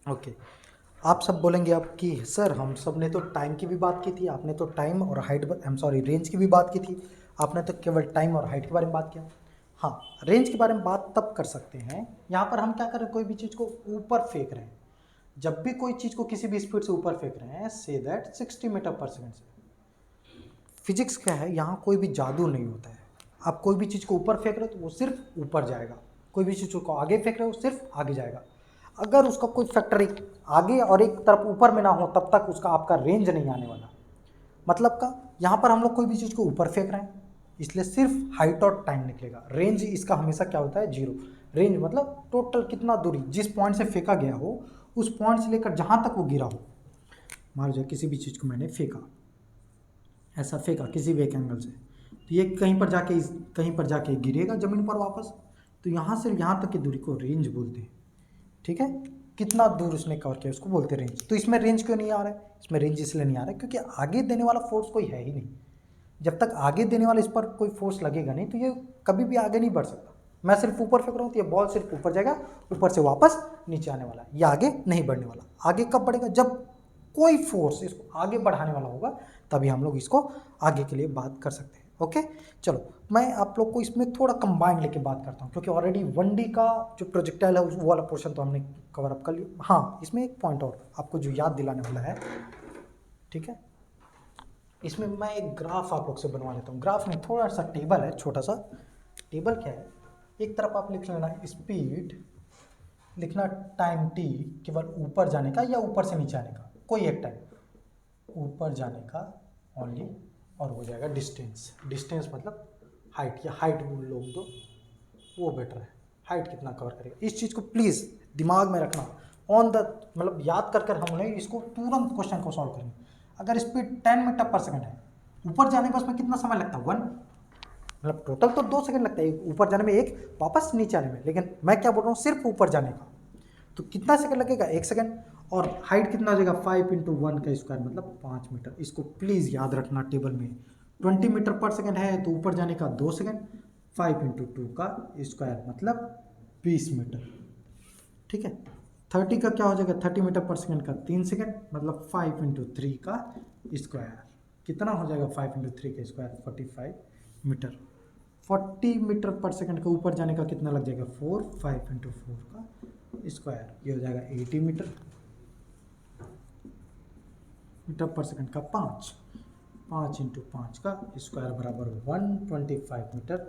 Okay. आप सब बोलेंगे अब कि सर हम सब ने तो टाइम की भी बात की थी, आपने तो टाइम और height I am sorry range की भी बात की थी, आपने तो केवल टाइम और हाइट के बारे में बात किया। हाँ, रेंज के बारे में बात तब कर सकते हैं यहाँ पर हम क्या कर रहे हैं, कोई भी चीज़ को ऊपर फेंक रहे हैं। जब भी कोई चीज़ को किसी भी स्पीड से ऊपर फेंक रहे हैं, से दैट 60 मीटर पर सेकेंड से। फिजिक्स क्या है, यहाँ कोई भी जादू नहीं होता है। आप कोई भी चीज़ को ऊपर फेंक रहे हो तो वो सिर्फ ऊपर जाएगा, कोई भी चीज़ को आगे फेंक रहे हो सिर्फ आगे जाएगा। अगर उसका कोई फैक्टर एक आगे और एक तरफ ऊपर में ना हो तब तक उसका आपका रेंज नहीं आने वाला। मतलब का यहाँ पर हम लोग कोई भी चीज़ को ऊपर फेंक रहे हैं, इसलिए सिर्फ हाइट और टाइम निकलेगा। रेंज इसका हमेशा क्या होता है, जीरो। रेंज मतलब टोटल कितना दूरी जिस पॉइंट से फेंका गया हो उस पॉइंट से लेकर जहाँ तक वो गिरा हो। मान लीजिए किसी भी चीज़ को मैंने फेंका, ऐसा फेंका किसी भी एक एंगल से, तो ये कहीं पर जाके गिरेगा ज़मीन पर वापस। तो यहाँ से यहाँ तक की दूरी को रेंज बोलते हैं। ठीक है, कितना दूर उसने कवर किया उसको बोलते हैं रेंज। तो इसमें रेंज क्यों नहीं आ रहा है, इसमें रेंज इसलिए नहीं आ रहा है क्योंकि आगे देने वाला फोर्स कोई है ही नहीं। जब तक आगे देने वाला इस पर कोई फोर्स लगेगा नहीं तो ये कभी भी आगे नहीं बढ़ सकता। मैं सिर्फ ऊपर फेंक रहा हूँ तो ये बॉल सिर्फ ऊपर जाएगा, ऊपर से वापस नीचे आने वाला है, ये आगे नहीं बढ़ने वाला। आगे कब बढ़ेगा, जब कोई फोर्स इसको आगे बढ़ाने वाला होगा, तभी हम लोग इसको आगे के लिए बात कर सकते हैं। ओके, चलो मैं आप लोग को इसमें थोड़ा कंबाइंड लेके बात करता हूँ क्योंकि ऑलरेडी 1D का जो प्रोजेक्टाइल है वो वाला पोर्शन तो हमने कवर अप कर लिया। हाँ, इसमें एक पॉइंट और आपको जो याद दिलाने वाला है, ठीक है, इसमें मैं एक ग्राफ आप लोग से बनवा लेता हूँ। ग्राफ में थोड़ा सा टेबल है, छोटा सा टेबल। क्या है, एक तरफ आप लिख लेना स्पीड, लिखना टाइम टी केवल ऊपर जाने का या ऊपर से नीचे आने का, कोई एक टाइम ऊपर जाने का ओनली, और हो जाएगा डिस्टेंस। डिस्टेंस मतलब हाइट, या हाइट बोल लो तो वो बेटर है, हाइट कितना कवर करेगा। इस चीज़ को प्लीज़ दिमाग में रखना, ऑन द मतलब याद कर हम लोग इसको तुरंत क्वेश्चन को सॉल्व करेंगे। अगर स्पीड 10 मीटर पर सेकंड है, ऊपर जाने का उसमें कितना समय लगता है, 1, मतलब टोटल तो 2 सेकंड लगता है ऊपर जाने में, एक वापस नीचे आने में। लेकिन मैं क्या बोल रहा हूँ, सिर्फ ऊपर जाने का तो कितना सेकंड लगेगा, 1 सेकंड। और हाइट कितना हो जाएगा, 5 × 1 का स्क्वायर मतलब 5 मीटर। इसको प्लीज़ याद रखना टेबल में। 20 मीटर पर सेकंड है तो ऊपर जाने का 2 सेकंड, 5 × 2 का स्क्वायर मतलब 20 मीटर। ठीक है, 30 का क्या हो जाएगा, 30 मीटर पर सेकंड का 3 सेकंड मतलब 5 × 3 का स्क्वायर। कितना हो जाएगा 5 × 3 का स्क्वायर, 45 मीटर। 40 मीटर पर सेकंड का ऊपर जाने का कितना लग जाएगा, 4, 5 × 4 का स्क्वायर, ये हो जाएगा 80 मीटर। मीटर पर सेकंड का 5 × 5 का स्क्वायर बराबर 125 मीटर।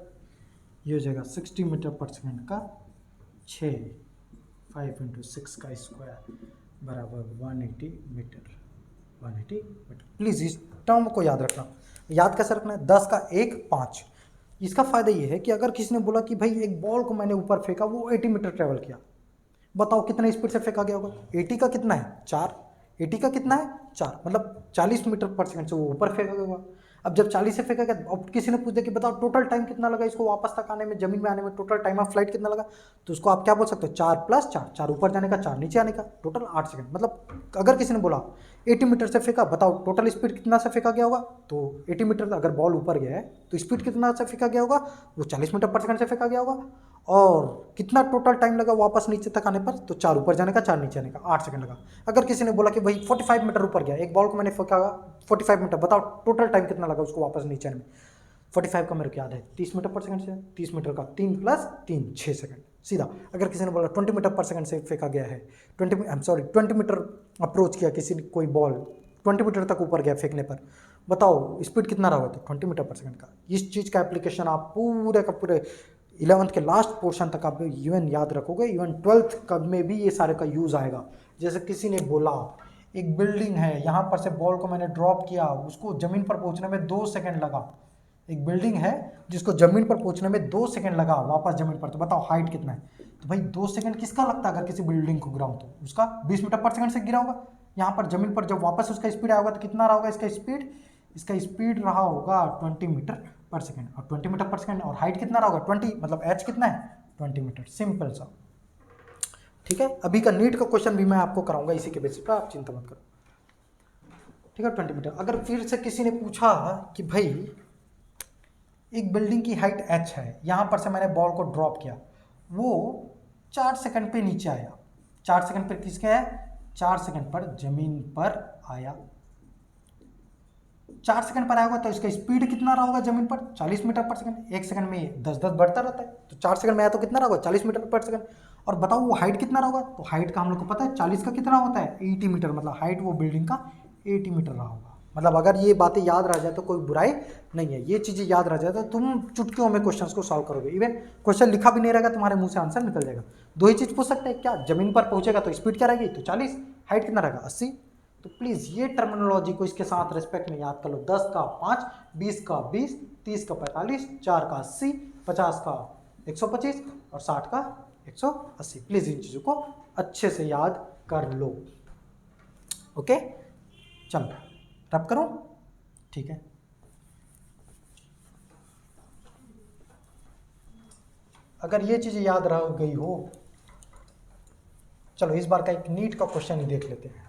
ये हो जाएगा 60 मीटर पर सेकंड का 6, 5 × 6 का स्क्वायर बराबर 180 मीटर। 180 मीटर। प्लीज़ इस टर्म को याद रखना। याद कैसे रखना है, 10 का 1, 5। इसका फ़ायदा ये है कि अगर किसी ने बोला कि भाई एक बॉल को मैंने ऊपर फेंका, वो 80 मीटर ट्रेवल किया, बताओ कितने स्पीड से फेंका गया होगा। 80 का कितना है, 4। 80 का कितना है, 4, मतलब 40 मीटर पर सेकंड से वो ऊपर फेंका गया होगा। अब जब 40 से फेंका गया, अब किसी ने पूछ दिया कि बताओ टोटल टाइम कितना लगा इसको वापस तक आने में, जमीन में आने में, टोटल टाइम ऑफ फ्लाइट कितना लगा, तो उसको आप क्या बोल सकते हो, 4 + 4, 4 ऊपर जाने का 4 नीचे आने का, टोटल 8 सेकंड। मतलब अगर किसी ने बोला 80 मीटर से फेंका, बताओ टोटल स्पीड कितना से फेंका गया होगा, तो 80 मीटर अगर बॉल ऊपर गया है तो स्पीड कितना से फेंका गया होगा, वो 40 मीटर पर सेकंड से फेंका गया होगा। और कितना टोटल टाइम लगा वापस नीचे तक आने पर, तो 4 ऊपर जाने का 4 नीचे आने का 8 सेकंड लगा। अगर किसी ने बोला कि भाई 45 मीटर ऊपर गया, एक बॉल को मैंने फेंका 45 मीटर, बताओ टोटल टाइम कितना लगा उसको वापस नीचे आने में। 45 का मेरे को याद है 30 मीटर पर सेकंड से, 30 मीटर का 3 + 3 6 सेकंड सीधा। अगर किसी ने बोला 20 मीटर पर सेकंड से फेंका गया है, 20 मीटर अप्रोच किया किसी ने, कोई बॉल 20 मीटर तक ऊपर गया फेंकने पर, बताओ स्पीड कितना रहा, तो 20 मीटर पर सेकंड का। इस चीज़ का एप्लीकेशन आप पूरे का पूरे 11th के लास्ट पोर्शन तक आप इवन याद रखोगे, इवन 12th कब में भी ये सारे का यूज़ आएगा। जैसे किसी ने बोला एक बिल्डिंग है, यहाँ पर से बॉल को मैंने ड्रॉप किया, उसको ज़मीन पर पहुँचने में 2 सेकंड लगा। एक बिल्डिंग है जिसको ज़मीन पर पहुँचने में 2 सेकंड लगा वापस ज़मीन पर, तो बताओ हाइट कितना है। तो भाई 2 सेकंड किसका लगता है, अगर किसी बिल्डिंग को गिराऊँ तो उसका 20 मीटर पर सेकंड से गिरा होगा। यहाँ पर ज़मीन पर जब वापस उसका स्पीड आया होगा तो कितना रहा होगा इसका स्पीड रहा होगा 20 मीटर पर सेकंड। और 20 मीटर पर सेकंड और हाइट कितना रहा होगा 20, मतलब एच कितना है 20 मीटर। सिंपल सा, ठीक है। अभी का नीट का क्वेश्चन भी मैं आपको कराऊंगा इसी के बेसिस पर, आप चिंता मत करो, ठीक है। 20 मीटर। अगर फिर से किसी ने पूछा कि भाई एक बिल्डिंग की हाइट एच है, यहाँ पर से मैंने बॉल को ड्रॉप किया, वो 4 सेकंड पे नीचे आया, 4 सेकंड पे किसके है 4 सेकंड पर जमीन पर आया, 4 सेकंड पर आया होगा तो इसका स्पीड कितना रहा होगा जमीन पर 40 मीटर पर सेकंड। 1 सेकंड में 10-10 बढ़ता रहता है, तो 4 सेकंड में आया तो कितना रहा होगा 40 मीटर पर सेकंड। और बताओ वो हाइट कितना रहा होगा, तो हाइट का हम लोग को पता है 40 का कितना होता है 80 मीटर, मतलब हाइट वो बिल्डिंग का 80 मीटर रहा होगा। मतलब अगर ये बातें याद रह जाए तो कोई बुराई नहीं है, ये चीज़ें याद रह जाए तो तुम चुटकियों में क्वेश्चंस को सॉल्व करोगे। इवन क्वेश्चन लिखा भी नहीं रहेगा तुम्हारे मुंह से आंसर निकल जाएगा। दो ही चीज़ पूछ सकते हैं क्या, जमीन पर पहुंचेगा तो स्पीड क्या रहेगी तो 40, हाइट कितना रहेगा 80। तो प्लीज़ ये टर्मिनोलॉजी को इसके साथ रिस्पेक्ट में याद कर लो। 10 का 5, 20 का 20, 30 का 45, 4 का 80, 50 का 125 और 60 का 180। प्लीज़ इन चीज़ों को अच्छे से याद कर लो। ओके, चल रब करूं, ठीक है। अगर ये चीज़ें याद रह गई हो, चलो इस बार का एक नीट का क्वेश्चन ही देख लेते हैं।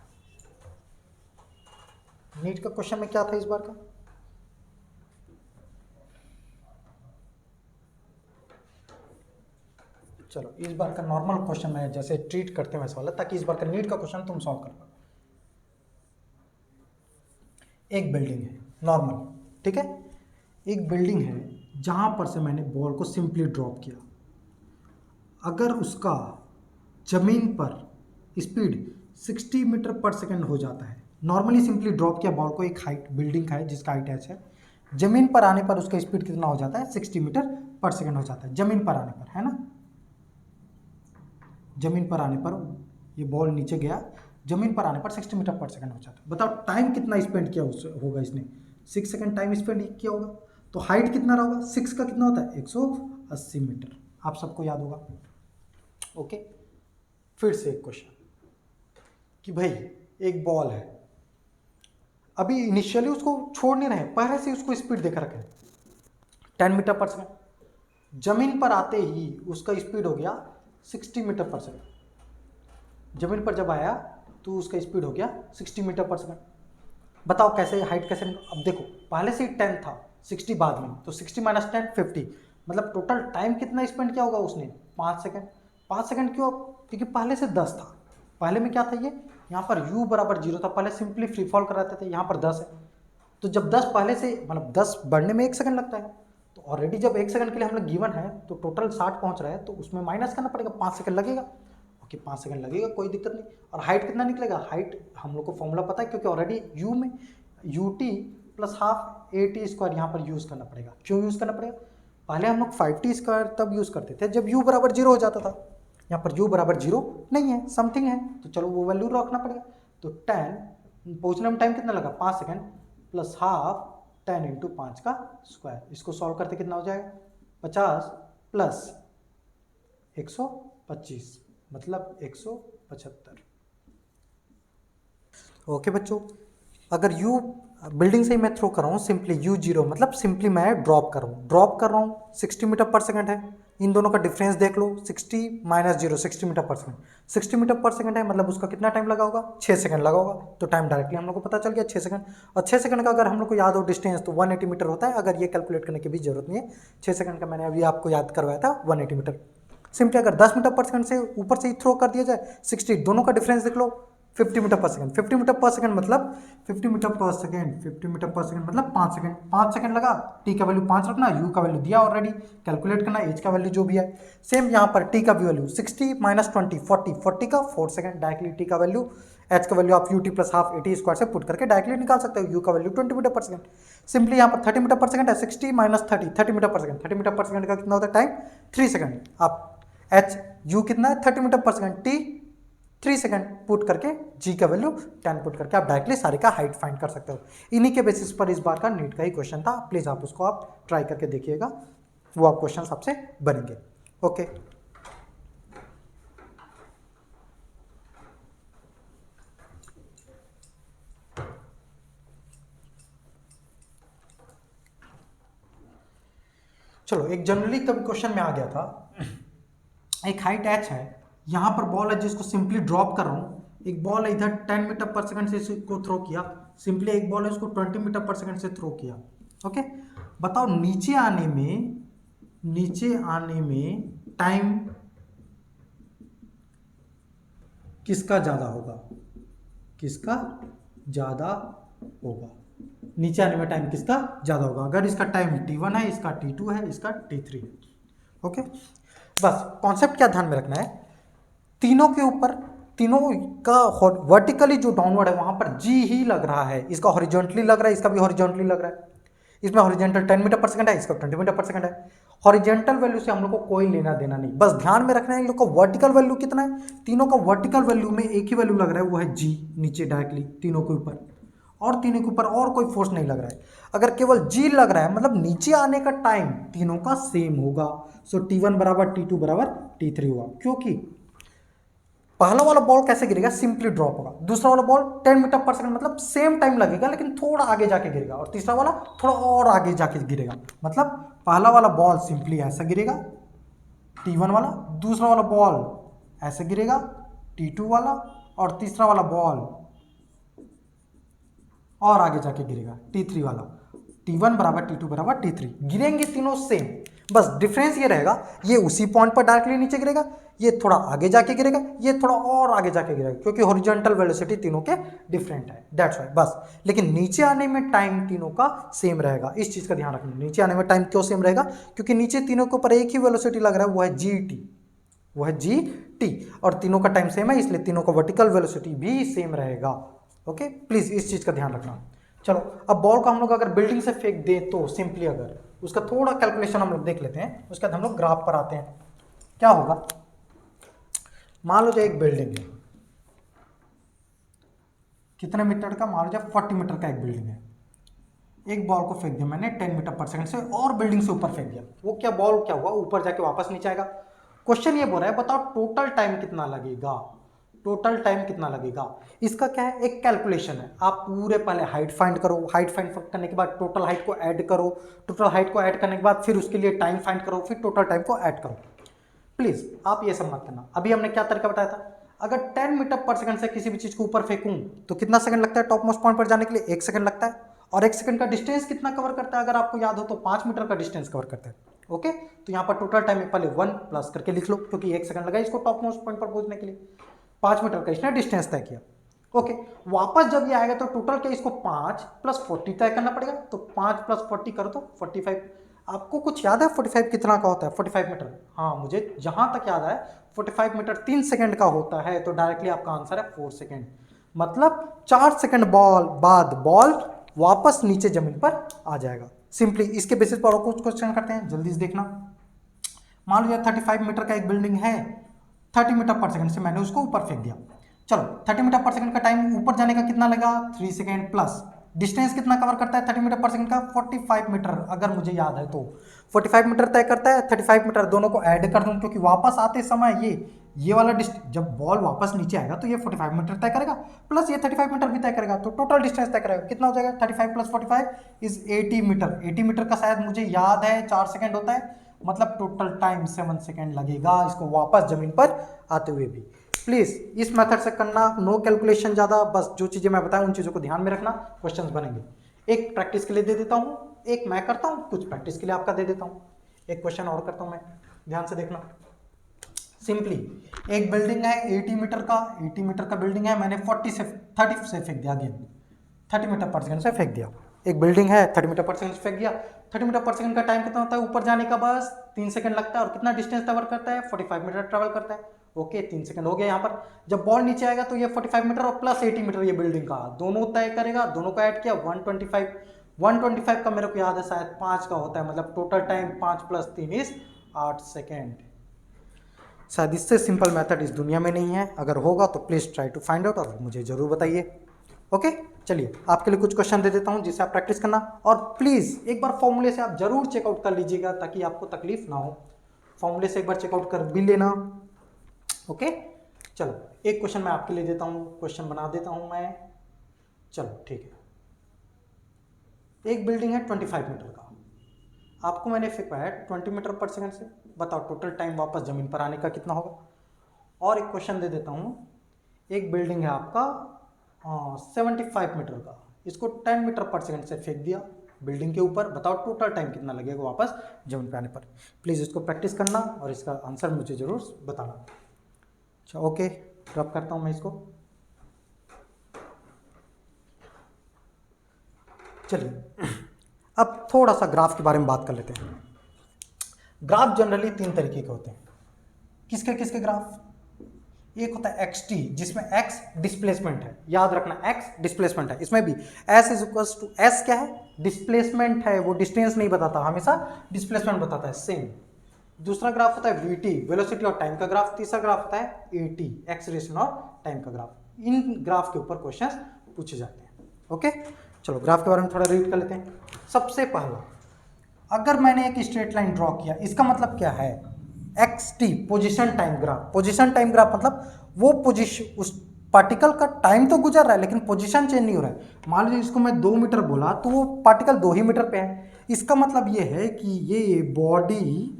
नीट का क्वेश्चन में क्या था इस बार का, चलो इस बार का नॉर्मल क्वेश्चन मैं जैसे ट्रीट करते हैं वैसे वाला, ताकि इस बार का नीट का क्वेश्चन तुम सॉल्व कर पाओ। एक बिल्डिंग है नॉर्मल, ठीक है, एक बिल्डिंग है जहां पर से मैंने बॉल को सिंपली ड्रॉप किया। अगर उसका जमीन पर स्पीड 60 मीटर पर सेकंड हो जाता है, नॉर्मली सिंपली ड्रॉप किया बॉल को, एक हाइट बिल्डिंग का है जिसका हाइट एच है, जमीन पर आने पर उसका स्पीड कितना हो जाता है 60 मीटर पर सेकंड हो जाता है जमीन पर आने पर, है ना। जमीन पर आने पर ये बॉल नीचे गया, जमीन पर आने पर 60 मीटर पर सेकंड हो जाता है। बताओ टाइम कितना स्पेंड किया होगा इसने, 6 सेकंड टाइम स्पेंड किया होगा। तो हाइट कितना रहा होगा, 6 का कितना होता है 180 मीटर, आप सबको याद होगा। ओके, फिर से एक क्वेश्चन कि भाई एक बॉल है, अभी इनिशियली उसको छोड़ नहीं रहे, पहले से उसको स्पीड देकर रखे 10 मीटर पर सेकंड, जमीन पर आते ही उसका स्पीड हो गया 60 मीटर पर सेकंड। जमीन पर जब आया तो उसका स्पीड हो गया 60 मीटर पर सेकंड। बताओ कैसे, हाइट कैसे। अब देखो पहले से ही 10 था, 60 बाद में, तो 60 माइनस 10 50, मतलब टोटल टाइम कितना स्पेंड किया होगा उसने 5 सेकंड। 5 सेकंड क्यों, क्योंकि पहले से 10 था, पहले में क्या था ये, यहाँ पर u बराबर 0 था, पहले सिंपली फ्री फॉल कराते थे, यहाँ पर 10 है, तो जब 10 पहले से, मतलब 10 बढ़ने में 1 सेकंड लगता है, तो ऑलरेडी जब 1 सेकंड के लिए हम लोग गिवन है तो टोटल 60 पहुँच रहा है, तो उसमें माइनस करना पड़ेगा, 5 सेकंड लगेगा। ओके 5 सेकंड लगेगा, कोई दिक्कत नहीं। और हाइट कितना निकलेगा, हाइट हम लोग को फॉर्मूला पता है, क्योंकि ऑलरेडी u में ut plus half at square यहाँ पर यूज़ करना पड़ेगा। क्यों यूज़ करना पड़ेगा, पहले हम लोग 5t स्क्वायर तब यूज़ करते थे जब u बराबर 0 हो जाता था, यहाँ पर u बराबर 0 नहीं है, समथिंग है, तो चलो वो वैल्यू रखना पड़ेगा। तो 10 पहुँचने में टाइम कितना लगा 5 सेकंड, प्लस हाफ 10 इंटू 5 का स्क्वायर, इसको सॉल्व करते कितना हो जाएगा 50 प्लस 125 मतलब 175। ओके बच्चों, अगर u बिल्डिंग से ही मैं थ्रो कर रहा हूँ, सिंपली u0 मतलब सिंपली मैं ड्रॉप कर रहा हूँ 60 मीटर पर सेकंड है, इन दोनों का डिफरेंस देख लो, 60 माइनस 0 60 मीटर पर सेकंड, 60 मीटर पर सेकंड है, मतलब उसका कितना टाइम लगा होगा 6 सेकंड लगा होगा, तो टाइम डायरेक्टली हम लोग को पता चल गया 6 सेकंड। और 6 सेकंड का अगर हम लोग को याद हो डिस्टेंस तो 180 मीटर होता है, अगर ये कैलकुलेट करने की भी जरूरत नहीं है, 6 सेकंड का मैंने अभी आपको याद करवाया था 180 मीटर। सिंपली अगर 10 मीटर पर सेकंड से ऊपर से ही थ्रो कर दिया जाए 60, दोनों का डिफरेंस देख लो 50 मीटर पर सेकंड, 50 मीटर पर सेकंड मतलब 50 मीटर पर सेकंड, 50 मीटर पर सेकंड मतलब 5 सेकंड, 5 सेकंड लगा, t का वैल्यू 5 रखना, u का वैल्यू दिया ऑलरेडी, कैलकुलेट करना h का वैल्यू जो भी है। सेम यहाँ पर t का वैल्यू 60 माइनस 20 40, 40 का 4 सेकंड, डायरेक्टली t का वैल्यू h का वैल्यू आप ut plus half at square से पुट करके डायरेक्टली निकाल सकते हो, u का वैल्यू 20 मीटर पर सेकंड। सिंपली यहाँ पर 30 मीटर पर सेकंड है, 60 माइनस 30 30 मीटर पर सेकंड, 30 मीटर पर सेकंड का कितना होता है टाइम 3 सेकंड। आप h u कितना है 30 मीटर पर सेकंड, t 3 सेकंड पुट करके g का वैल्यू 10 पुट करके आप डायरेक्टली सारे का हाइट फाइंड कर सकते हो। इन्हीं के बेसिस पर इस बार का नीट का ही क्वेश्चन था, प्लीज आप उसको आप ट्राई करके देखिएगा, वो आप क्वेश्चन आपसे बनेंगे। ओके चलो, एक जनरली कभी क्वेश्चन में आ गया था, एक हाइट h है, यहाँ पर बॉल है जिसको सिंपली ड्रॉप कर रहा हूँ, एक बॉल है इधर 10 मीटर पर सेकंड से इसको थ्रो किया, सिंपली एक बॉल है उसको 20 मीटर पर सेकंड से थ्रो किया। ओके बताओ नीचे आने में टाइम किसका ज़्यादा होगा, किसका ज़्यादा होगा, नीचे आने में टाइम किसका ज़्यादा होगा। अगर इसका टाइम t1 है, इसका t2 है, इसका t3 है। ओके, बस कॉन्सेप्ट क्या ध्यान में रखना है, तीनों के ऊपर, तीनों का वर्टिकली जो डाउनवर्ड है वहां पर जी ही लग रहा है, इसका हॉरिजॉन्टली लग रहा है, इसका भी हॉरिजॉन्टली लग रहा है। इसमें हॉरिजॉन्टल 10 मीटर पर सेकंड है, इसका 20 मीटर पर सेकंड है। हॉरिजॉन्टल वैल्यू से हम लोग को कोई लेना देना नहीं, बस ध्यान में रखना है इन लोग का वर्टिकल वैल्यू कितना है। तीनों का वर्टिकल वैल्यू में एक ही वैल्यू लग रहा है, वो है जी, नीचे डायरेक्टली तीनों के ऊपर, और तीनों के ऊपर और कोई फोर्स नहीं लग रहा है। अगर केवल जी लग रहा है मतलब नीचे आने का टाइम तीनों का सेम होगा। सो t1 बराबर t2 बराबर t3 हुआ, क्योंकि पहला वाला बॉल कैसे गिरेगा, सिंपली ड्रॉप होगा। दूसरा वाला बॉल 10 मीटर पर सेकंड मतलब सेम टाइम लगेगा लेकिन थोड़ा आगे जाके गिरेगा, और तीसरा वाला थोड़ा और आगे जाके गिरेगा। मतलब पहला वाला बॉल सिंपली ऐसा गिरेगा t1 वाला, दूसरा वाला बॉल ऐसे गिरेगा t2 वाला, और तीसरा वाला बॉल और आगे जाके गिरेगा t3 वाला। t1 बराबर t2 बराबर t3, गिरेंगे तीनों सेम, बस डिफरेंस ये रहेगा, ये उसी पॉइंट पर डायरेक्टली नीचे गिरेगा, ये थोड़ा आगे जाके गिरेगा, ये थोड़ा और आगे जाके गिरेगा, क्योंकि हॉरिजॉन्टल वेलोसिटी तीनों के डिफरेंट है, दैट्स व्हाई। बस लेकिन नीचे आने में टाइम तीनों का सेम रहेगा, इस चीज का ध्यान रखना। नीचे आने में टाइम क्यों सेम रहेगा, क्योंकि नीचे तीनों के ऊपर एक ही वेलोसिटी लग रहा है, वो है जी टी, वो है जी टी, और तीनों का टाइम सेम है, इसलिए तीनों का वर्टिकल वेलोसिटी भी सेम रहेगा। ओके, प्लीज इस चीज का ध्यान रखना। चलो, अब बॉल को हम लोग अगर बिल्डिंग से फेंक दें तो सिंपली अगर उसका थोड़ा कैलकुलेशन हम लोग देख लेते हैं, उसके बाद हम लोग ग्राफ पर आते हैं। क्या होगा, मान लो जो एक बिल्डिंग है, कितने मीटर का, मान लो जब 40 मीटर का एक बिल्डिंग है, एक बॉल को फेंक दिया मैंने 10 मीटर पर सेकंड से और बिल्डिंग से ऊपर फेंक दिया, वो क्या बॉल क्या हुआ, ऊपर जाके वापस नीचे आएगा। क्वेश्चन ये बोल रहा है बताओ टोटल टाइम कितना लगेगा, टोटल टाइम कितना लगेगा। इसका क्या है, एक कैलकुलेशन है, आप पूरे पहले हाइट फाइंड करो, हाइट फाइंड करने के बाद टोटल हाइट को ऐड करो, टोटल हाइट को ऐड करने के बाद फिर उसके लिए टाइम फाइंड करो, फिर टोटल टाइम को ऐड करो। प्लीज आप ये सब मत करना। अभी हमने क्या तरीका बताया था, अगर 10 मीटर पर सेकंड से किसी भी चीज को ऊपर फेंकूं तो कितना सेकंड लगता है टॉप मोस्ट पॉइंट पर जाने के लिए, 1 सेकंड लगता है। और 1 सेकंड का डिस्टेंस कितना कवर करता है, अगर आपको याद हो तो 5 मीटर का डिस्टेंस कवर करता है। ओके, तो यहाँ पर टोटल टाइम पहले 1 प्लस करके लिख लो, क्योंकि 1 सेकंड लगा इसको टॉप मोस्ट पॉइंट पर पहुंचने के लिए, 5 मीटर का इसने डिस्टेंस तय किया। ओके, वापस जब ये आएगा तो टोटल क्या, इसको 5 प्लस 40 तय करना पड़ेगा, तो 5 प्लस 40 करो तो 45। आपको कुछ याद है 45 कितना का होता है, 45 मीटर, हाँ मुझे जहां तक याद है 45 मीटर 3 सेकंड का होता है, तो डायरेक्टली आपका आंसर है 4 सेकंड। मतलब 4 सेकंड बॉल बाद बॉल वापस नीचे जमीन पर आ जाएगा। सिंपली इसके बेसिस पर और कुछ क्वेश्चन करते हैं, जल्दी से देखना। मान लीजिए 35 मीटर का एक बिल्डिंग है, 30 मीटर पर सेकंड से मैंने उसको ऊपर फेंक दिया। चलो 30 मीटर पर सेकंड का टाइम ऊपर जाने का कितना लगा, 3 सेकंड, प्लस डिस्टेंस कितना कवर करता है 30 मीटर पर सेकंड का, 45 मीटर, अगर मुझे याद है तो 45 मीटर तय करता है। 35 मीटर दोनों को ऐड कर दूं, क्योंकि वापस आते समय ये वाला जब बॉल वापस नीचे आएगा तो ये 45 मीटर तय करेगा, प्लस ये 35 मीटर भी तय करेगा, तो टोटल डिस्टेंस तय करेगा। कितना हो जाएगा, 35 प्लस 45 इज 80 मीटर। 80 मीटर का शायद मुझे याद है 4 सेकंड होता है, मतलब टोटल टाइम 7 सेकंड लगेगा इसको वापस जमीन पर आते हुए भी। प्लीज इस मेथड से करना, नो कैलकुलेशन ज्यादा, बस जो चीजें मैं बताऊं उन चीजों को ध्यान में रखना, क्वेश्चंस बनेंगे। एक प्रैक्टिस के लिए दे देता हूं, एक मैं करता हूं, कुछ प्रैक्टिस के लिए आपका दे देता हूं। एक क्वेश्चन और करता हूं मैं, ध्यान से देखना। सिंपली एक बिल्डिंग है 80 मीटर का, 80 मीटर का बिल्डिंग है, मैंने 30 से फेंक दिया, अगेन 30 मीटर पर सेकंड से फेंक दिया। एक बिल्डिंग है 30 मीटर पर सेकंड से फेंक दिया। 30 मीटर पर सेकंड का टाइम कितना होता है ऊपर जाने का, बस 3 सेकंड लगता है, और कितना डिस्टेंस कवर करता है, 45 मीटर ट्रेवल करता है। ओके, 3 सेकंड हो गया। यहाँ पर जब बॉल नीचे आएगा तो ये 45 मीटर और प्लस 80 मीटर ये बिल्डिंग का दोनों तय करेगा, दोनों को ऐड किया 125। 125 का मेरे को याद है शायद 5 का होता है, मतलब total time 5 plus 3 is 8 second. शायद इससे सिंपल मेथड इस दुनिया में नहीं है, अगर होगा तो please try to find out और मुझे जरूर बताइए। ओके, चलिए आपके लिए कुछ क्वेश्चन दे देता हूं जिससे आप प्रैक्टिस करना, और प्लीज एक बार फॉर्मूले से आप जरूर चेकआउट कर लीजिएगा ताकि आपको तकलीफ ना हो। फॉर्मूले से एक बार चेकआउट कर भी लेना। ओके, चलो एक क्वेश्चन मैं आपके लिए देता हूं, क्वेश्चन बना देता हूं मैं। चलो ठीक है, एक बिल्डिंग है 25 मीटर का, आपको मैंने फेंका है 20 मीटर पर सेकंड से, बताओ टोटल टाइम वापस जमीन पर आने का कितना होगा। और एक क्वेश्चन दे देता हूं, एक बिल्डिंग है आपका 75 मीटर का, इसको 10 मीटर पर सेकंड से फेंक दिया बिल्डिंग के ऊपर, बताओ टोटल टाइम कितना लगेगा वापस जमीन पर आने पर। प्लीज़ इसको प्रैक्टिस करना और इसका आंसर मुझे जरूर बताना। अच्छा ओके, ड्रॉप करता हूँ मैं इसको। चलिए अब थोड़ा सा ग्राफ के बारे में बात कर लेते हैं। ग्राफ जनरली 3 तरीके के होते हैं। किसके किसके ग्राफ? एक होता है एक्स टी, जिसमें एक्स डिस्प्लेसमेंट है, याद रखना एक्स डिस्प्लेसमेंट है। इसमें भी s is equal to s क्या है? डिस्प्लेसमेंट है, वो डिस्टेंस नहीं बताता, हमेशा डिस्प्लेसमेंट बताता है, सेम। दूसरा ग्राफ होता है वीटी, वेलोसिटी और टाइम का ग्राफ। तीसरा ग्राफ होता है एटी, एक्सीलरेशन और टाइम का ग्राफ। इन ग्राफ के ऊपर क्वेश्चंस पूछे जाते हैं। ओके, चलो ग्राफ के बारे में थोड़ा रीड कर लेते हैं। सबसे पहला, अगर मैंने एक स्ट्रेट लाइन ड्रॉ किया, इसका मतलब क्या है? X T, position time graph. Position time graph मतलब वो पोजिशन, उस पार्टिकल का टाइम तो गुजर रहा है लेकिन पोजीशन चेंज नहीं हो रहा है। मान लीजिए इसको मैं 2 मीटर बोला तो वो पार्टिकल 2 ही मीटर पे है। इसका मतलब ये है कि ये बॉडी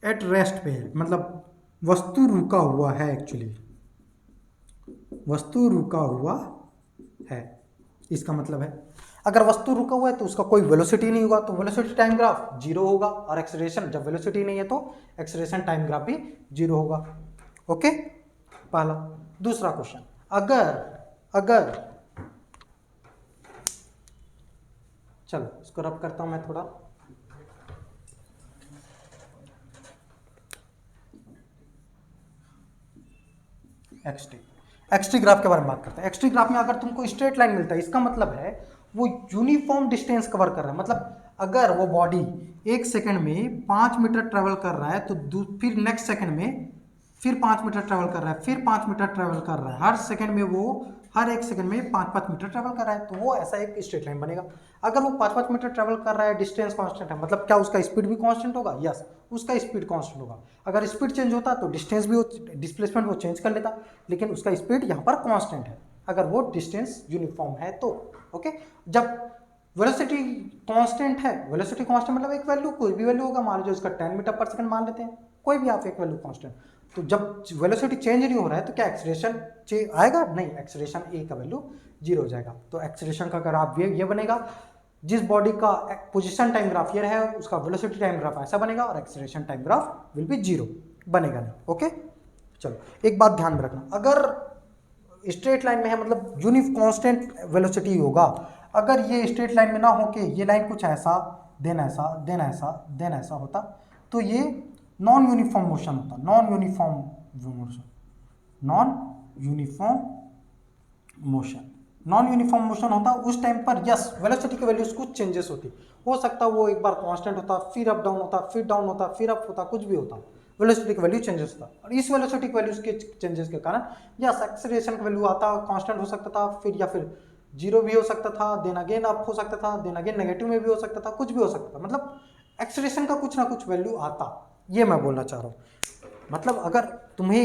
एट रेस्ट पे है, मतलब वस्तु रुका हुआ है। एक्चुअली वस्तु रुका हुआ है, इसका मतलब है अगर वस्तु रुका हुआ है तो उसका कोई वेलोसिटी नहीं होगा, तो वेलोसिटी टाइम ग्राफ जीरो होगा। और एक्सेलरेशन, जब वेलोसिटी नहीं है तो एक्सेलरेशन टाइम ग्राफ भी जीरो होगा। ओके, पहला। दूसरा क्वेश्चन, अगर चलो इसको रब करता हूं मैं थोड़ा। एक्सटी ग्राफ के बारे में बात करते हैं। एक्सटी ग्राफ में अगर तुमको स्ट्रेट लाइन मिलता है, इसका मतलब है वो यूनिफॉर्म डिस्टेंस कवर कर रहा है। मतलब अगर वो बॉडी 1 सेकंड में 5 मीटर ट्रेवल कर रहा है तो फिर नेक्स्ट सेकंड में फिर 5 मीटर ट्रेवल कर रहा है, फिर 5 मीटर ट्रेवल कर रहा है, हर सेकंड में वो हर 1 सेकंड में 5-5 मीटर ट्रेवल कर रहा है, तो वो ऐसा एक स्ट्रेट लाइन बनेगा। अगर वो 5-5 मीटर ट्रेवल कर रहा है, डिस्टेंस कांस्टेंट है, मतलब क्या उसका स्पीड भी कांस्टेंट होगा? यस, उसका स्पीड कांस्टेंट होगा। अगर स्पीड चेंज होता तो डिस्टेंस भी, डिस्प्लेसमेंट वो चेंज कर लेता, लेकिन उसका स्पीड यहाँ पर कांस्टेंट है अगर वो डिस्टेंस यूनिफॉर्म है तो। ओके, जब वेलोसिटी कांस्टेंट है, वेलोसिटी कांस्टेंट मतलब एक वैल्यू, कोई भी वैल्यू होगा, मान लीजिए उसका 10 मीटर पर सेकंड मान लेते हैं, कोई भी आप एक वैल्यू कांस्टेंट, तो जब वेलोसिटी चेंज नहीं हो रहा है तो क्या एक्सेलरेशन आएगा? नहीं, एक्सेलरेशन ए का वैल्यू जीरो हो जाएगा। तो एक्सेलरेशन का ग्राफ ये बनेगा, जिस बॉडी का पोजीशन टाइम ग्राफ ये है उसका वेलोसिटी टाइम ग्राफ ऐसा बनेगा और acceleration time graph will be zero, बनेगा नहीं। ओके, चलो एक बात ध्यान में रखना, अगर स्ट्रेट लाइन में है मतलब यूनिफ कांस्टेंट वेलोसिटी होगा। अगर ये स्ट्रेट लाइन में ना हो के ये लाइन कुछ ऐसा देन ऐसा देन ऐसा देन ऐसा होता तो ये नॉन यूनिफॉर्म मोशन होता। नॉन यूनिफॉर्म मोशन होता। उस टाइम पर यस वेलोसिटी की वैल्यूज कुछ चेंजेस होती, हो सकता वो एक बार कांस्टेंट होता, फिर अप डाउन होता, फिर डाउन होता, फिर अप होता, कुछ भी होता, वेलोसिटी की वैल्यू चेंजेस होता। और इस वेलोसिटी की वैल्यूज के चेंजेस के कारण यस एक्सेलरेशन का वैल्यू आता, कांस्टेंट हो सकता था, फिर या फिर जीरो भी हो सकता था, देन अगेन अप हो सकता था, देन अगेन नेगेटिव में भी हो सकता था, कुछ भी हो सकता था, मतलब एक्सेलरेशन का कुछ ना कुछ वैल्यू आता, ये मैं बोलना चाह रहा हूँ। मतलब अगर तुम्हें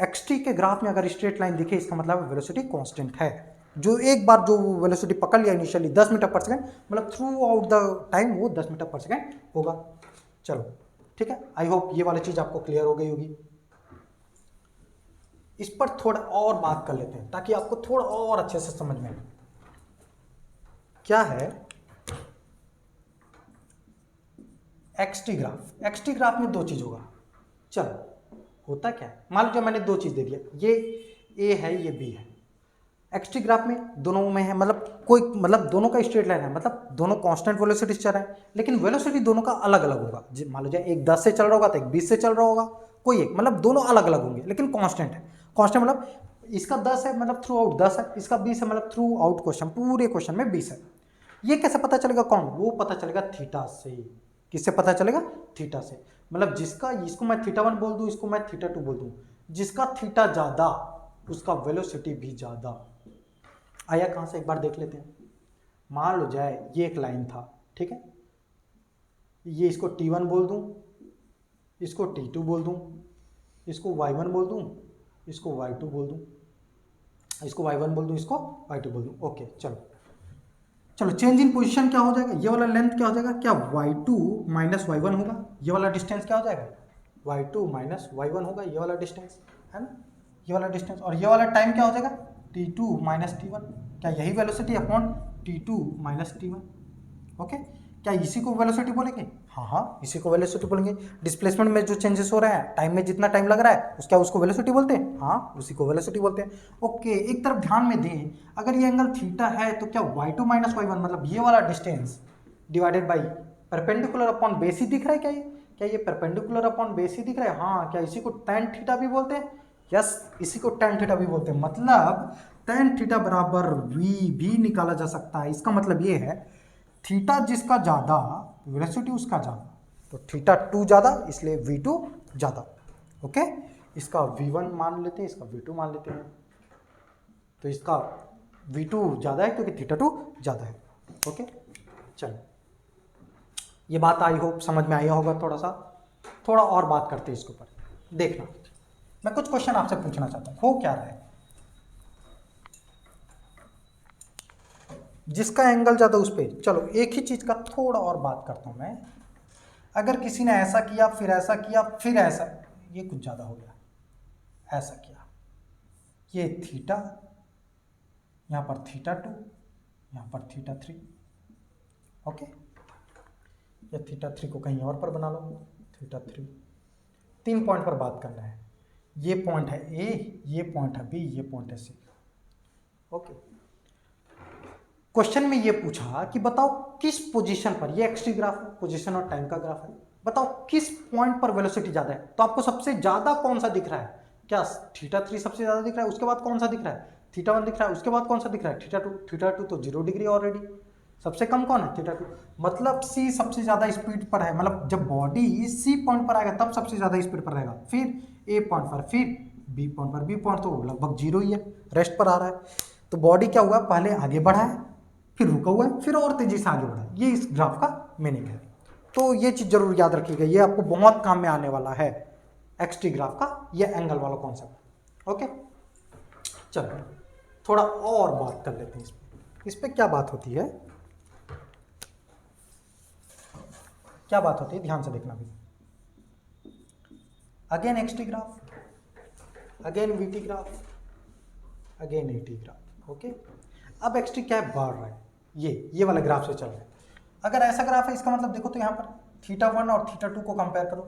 एक्सटी के ग्राफ में अगर स्ट्रेट लाइन दिखे, इसका मतलब वेलोसिटी कांस्टेंट है। जो एक बार जो वेलोसिटी पकड़ लिया इनिशियली 10 मीटर पर सेकंड, मतलब थ्रू आउट द टाइम वो 10 मीटर पर सेकंड होगा। चलो ठीक है, आई होप ये वाली चीज आपको क्लियर हो गई होगी। इस पर थोड़ा और बात कर लेते हैं ताकि आपको थोड़ा और अच्छे से समझ में आए। क्या है एक्सटी ग्राफ? एक्सटी ग्राफ में दो चीज होगा। चलो होता क्या है, मान लीजिए मैंने दो चीज दे दिया, ये ए है ये बी है। एक्सटी ग्राफ में दोनों में है, मतलब दोनों का स्ट्रेट लाइन है, मतलब दोनों कांस्टेंट वेलोसिटी चल रहा है, लेकिन वेलोसिटी दोनों का अलग अलग होगा। मान लीजिए एक 10 से चल रहा होगा तो एक 20 से चल रहा होगा, कोई एक, मतलब दोनों अलग अलग होंगे लेकिन कांस्टेंट है। कांस्टेंट मतलब इसका 10 है मतलब थ्रू आउट 10 है, इसका 20 है मतलब थ्रू आउट क्वेश्चन पूरे क्वेश्चन में 20 है। ये कैसे पता चलेगा? कौन? वो पता चलेगा थीटा से। किससे पता चलेगा? थीटा से। मतलब जिसका, इसको मैं थीटा 1 बोल दूं, इसको मैं थीटा 2 बोल दूं, जिसका थीटा ज्यादा उसका वेलोसिटी भी ज्यादा। आया कहां से, एक बार देख लेते हैं। मान लो जाए ये एक लाइन था, ठीक है, ये इसको T1 बोल दूं, इसको T2 बोल दूं, इसको Y1 बोल दूं, इसको Y2 बोल दूं, इसको Y1 बोल दूं, इसको Y2 बोल दूं। ओके चलो चेंज इन पोजीशन क्या हो जाएगा? ये वाला लेंथ क्या हो जाएगा? क्या Y2 माइनस Y1 होगा? ये वाला डिस्टेंस क्या हो जाएगा? Y2 माइनस Y1 होगा, ये वाला डिस्टेंस है ना, ये वाला डिस्टेंस। और ये वाला टाइम क्या हो जाएगा? T2 minus T1। क्या यही velocity upon T2 minus T1? Okay, क्या इसी को वेलोसिटी बोलेंगे? हाँ हाँ, इसी को वेलोसिटी बोलेंगे। डिस्प्लेसमेंट में जो चेंजेस हो रहे हैं, टाइम में जितना टाइम लग रहा है उसको वेलोसिटी बोलते हैं। हाँ, उसी को वेलोसिटी बोलते हैं। ओके, एक तरफ ध्यान में दें, अगर ये एंगल थीटा है तो क्या y2 माइनस y1 मतलब ये वाला distance divided by perpendicular upon base ही दिख रहा है क्या? ये क्या ये परपेंडिकुलर अपॉन बेस ही दिख रहा है? हाँ, क्या इसी को tan थीटा भी बोलते हैं? यस, इसी को tan थीटा भी बोलते हैं। मतलब tan थीटा बराबर v भी निकाला जा सकता है। इसका मतलब ये है थीटा जिसका ज्यादा वेलोसिटी उसका ज्यादा, तो थीटा 2 ज्यादा इसलिए v2 ज्यादा। ओके, इसका v1 मान लेते हैं, इसका v2 मान लेते हैं। तो इसका v2 ज्यादा है क्योंकि थीटा 2 ज्यादा है। ओके, चलो, ये बात आई होप समझ में आया होगा। थोड़ा और बात करते हैं इसके ऊपर। देखना, मैं कुछ क्वेश्चन आपसे पूछना चाहता हूँ। हो क्या रहा है, जिसका एंगल ज्यादा उस पर। चलो, एक ही चीज का थोड़ा और बात करता हूं मैं। अगर किसी ने ऐसा किया, फिर ऐसा किया, फिर ऐसा, ये कुछ ज्यादा हो गया। ऐसा किया, ये थीटा, यहां पर थीटा 2, यहां पर थीटा 3। ओके, या थीटा 3 को कहीं और पर बना लो, थीटा 3। 3 पॉइंट पर बात करना है। ये पॉइंट है ए, ये पॉइंट है बी, ये पॉइंट है सी। ओके, क्वेश्चन में ये पूछा कि बताओ किस पोजीशन पर, ये एक्स टी ग्राफ है, पोजीशन और टाइम का ग्राफ है, बताओ किस पॉइंट पर वेलोसिटी ज्यादा है। तो आपको सबसे ज्यादा कौन सा दिख रहा है? क्या थीटा 3 सबसे ज्यादा दिख रहा है? उसके बाद कौन सा दिख रहा है? थीटा 1 दिख रहा है। उसके बाद कौन सा दिख रहा है? थीटा 2। थीटा 2 तो 0 डिग्री ऑलरेडी। सबसे कम कौन है? थीटा 2। मतलब सी सबसे ज्यादा स्पीड पर है। मतलब जब बॉडी सी पॉइंट पर आएगा तब सबसे ज्यादा स्पीड पर रहेगा, फिर ए पॉइंट पर, फिर बी पॉइंट पर। बी पॉइंट तो लगभग 0 ही है, रेस्ट पर आ रहा है। तो बॉडी क्या हुआ, पहले आगे बढ़ा है, फिर रुका हुआ है, फिर और तेजी से आगे बढ़ा है। ये इस ग्राफ का मीनिंग है। तो ये चीज जरूर याद रखिएगा, ये आपको बहुत काम में आने वाला है, एक्स टी ग्राफ का ये एंगल वाला कॉन्सेप्ट। ओके, चलो थोड़ा और बात कर लेते हैं इस पे क्या बात होती है, क्या बात होती है, ध्यान से देखना भी। Again x T graph, again we T graph, again A T graph. Okay, अब एक्स टी क्या बढ़ रहा है, ये वाला ग्राफ से चल रहा है। अगर ऐसा ग्राफ है, इसका मतलब देखो तो यहाँ पर थीटा 1 और थीटा 2 को कंपेयर करो।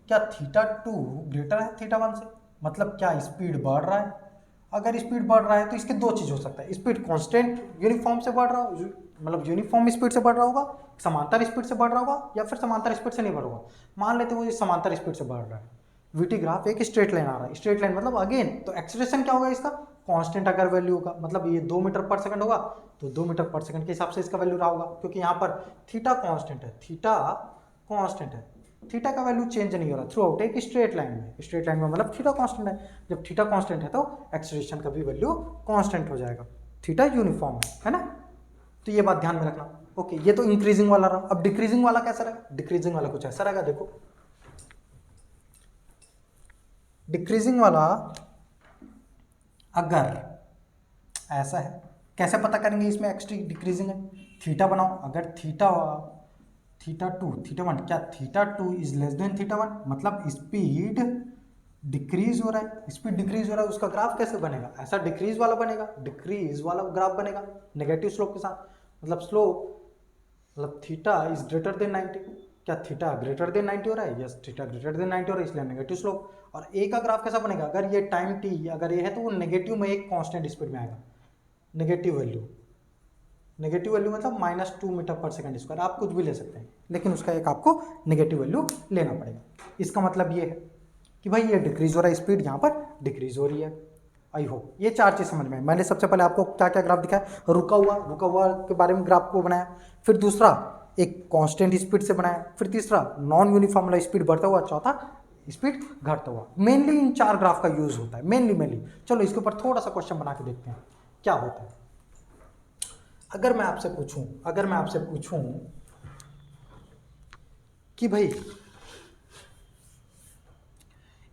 क्या थीटा 2 ग्रेटर है थीटा 1 से? मतलब क्या स्पीड बढ़ रहा है? अगर स्पीड बढ़ रहा है तो इसके दो चीज हो सकता है। स्पीड कांस्टेंट यूनिफॉर्म से बढ़ रहा हो, मतलब यूनिफॉर्म स्पीड से बढ़ रहा होगा, समांतर स्पीड से बढ़ रहा होगा, या फिर समांतर स्पीड से नहीं बढ़ रहा होगा। मान लेते वो समांतर स्पीड से बढ़ रहा है। वीटी ग्राफ एक स्ट्रेट लाइन आ रहा है, स्ट्रेट लाइन मतलब अगेन तो एक्सेलरेशन क्या होगा इसका? कांस्टेंट अगर वैल्यू होगा, मतलब ये 2 मीटर पर सेकंड होगा तो 2 मीटर पर सेकंड के हिसाब से इसका वैल्यू रहा होगा, क्योंकि यहाँ पर थीटा कांस्टेंट है, थीटा कांस्टेंट है, थीटा का वैल्यू चेंज नहीं हो रहा थ्रू आउट एक स्ट्रेट लाइन में। स्ट्रेट लाइन में मतलब थीटा कांस्टेंट है। जब थीटा कांस्टेंट है तो एक्सेलरेशन का भी वैल्यू कांस्टेंट हो जाएगा। थीटा यूनिफॉर्म है ना? तो ये बात ध्यान में रखना। ओके, ये तो इंक्रीजिंग वाला रहा। अब डिक्रीजिंग वाला कैसा रहेगा? डिक्रीजिंग वाला कुछ ऐसा रहेगा, देखो डिक्रीजिंग वाला अगर ऐसा है, कैसे पता करेंगे इसमें एक्स टी डिक्रीजिंग है? थीटा बनाओ, अगर थीटा 2 थीटा 1, क्या theta 2 is less than theta 1 मतलब स्पीड डिक्रीज हो रहा है। स्पीड डिक्रीज हो रहा है, उसका ग्राफ कैसे बनेगा? ऐसा डिक्रीज वाला बनेगा, डिक्रीज वाला ग्राफ बनेगा नेगेटिव स्लोप के साथ। मतलब स्लोप, मतलब थीटा इज ग्रेटर देन 90। क्या थीटा ग्रेटर देन 90 हो रहा है? यस, थीटा ग्रेटर देन 90 हो रहा है, इसलिए नेगेटिव स्लोप। और ए का ग्राफ कैसा बनेगा? अगर ये टाइम टी अगर ये है तो वो नेगेटिव में एक कांस्टेंट स्पीड में आएगा। नेगेटिव वैल्यू, नेगेटिव वैल्यू मतलब -2 मीटर पर सेकंड स्क्वायर। आप कुछ भी ले सकते हैं, लेकिन उसका एक आपको नेगेटिव वैल्यू लेना पड़ेगा। इसका मतलब ये है कि भाई ये डिक्रीज हो रहा है, स्पीड यहाँ पर डिक्रीज हो रही है। आई होप ये 4 चीज समझ में। मैंने सबसे पहले आपको क्या क्या ग्राफ दिखाया, रुका हुआ के बारे में ग्राफ को बनाया, फिर दूसरा एक कांस्टेंट स्पीड से बनाया, फिर तीसरा नॉन यूनिफॉर्म वाला स्पीड बढ़ता हुआ, चौथा स्पीड घटता हुआ। मेनली इन 4 ग्राफ का यूज होता है, मेनली। चलो इसके ऊपर थोड़ा सा क्वेश्चन बना के देखते हैं क्या होता है। अगर मैं आपसे पूछूं कि भाई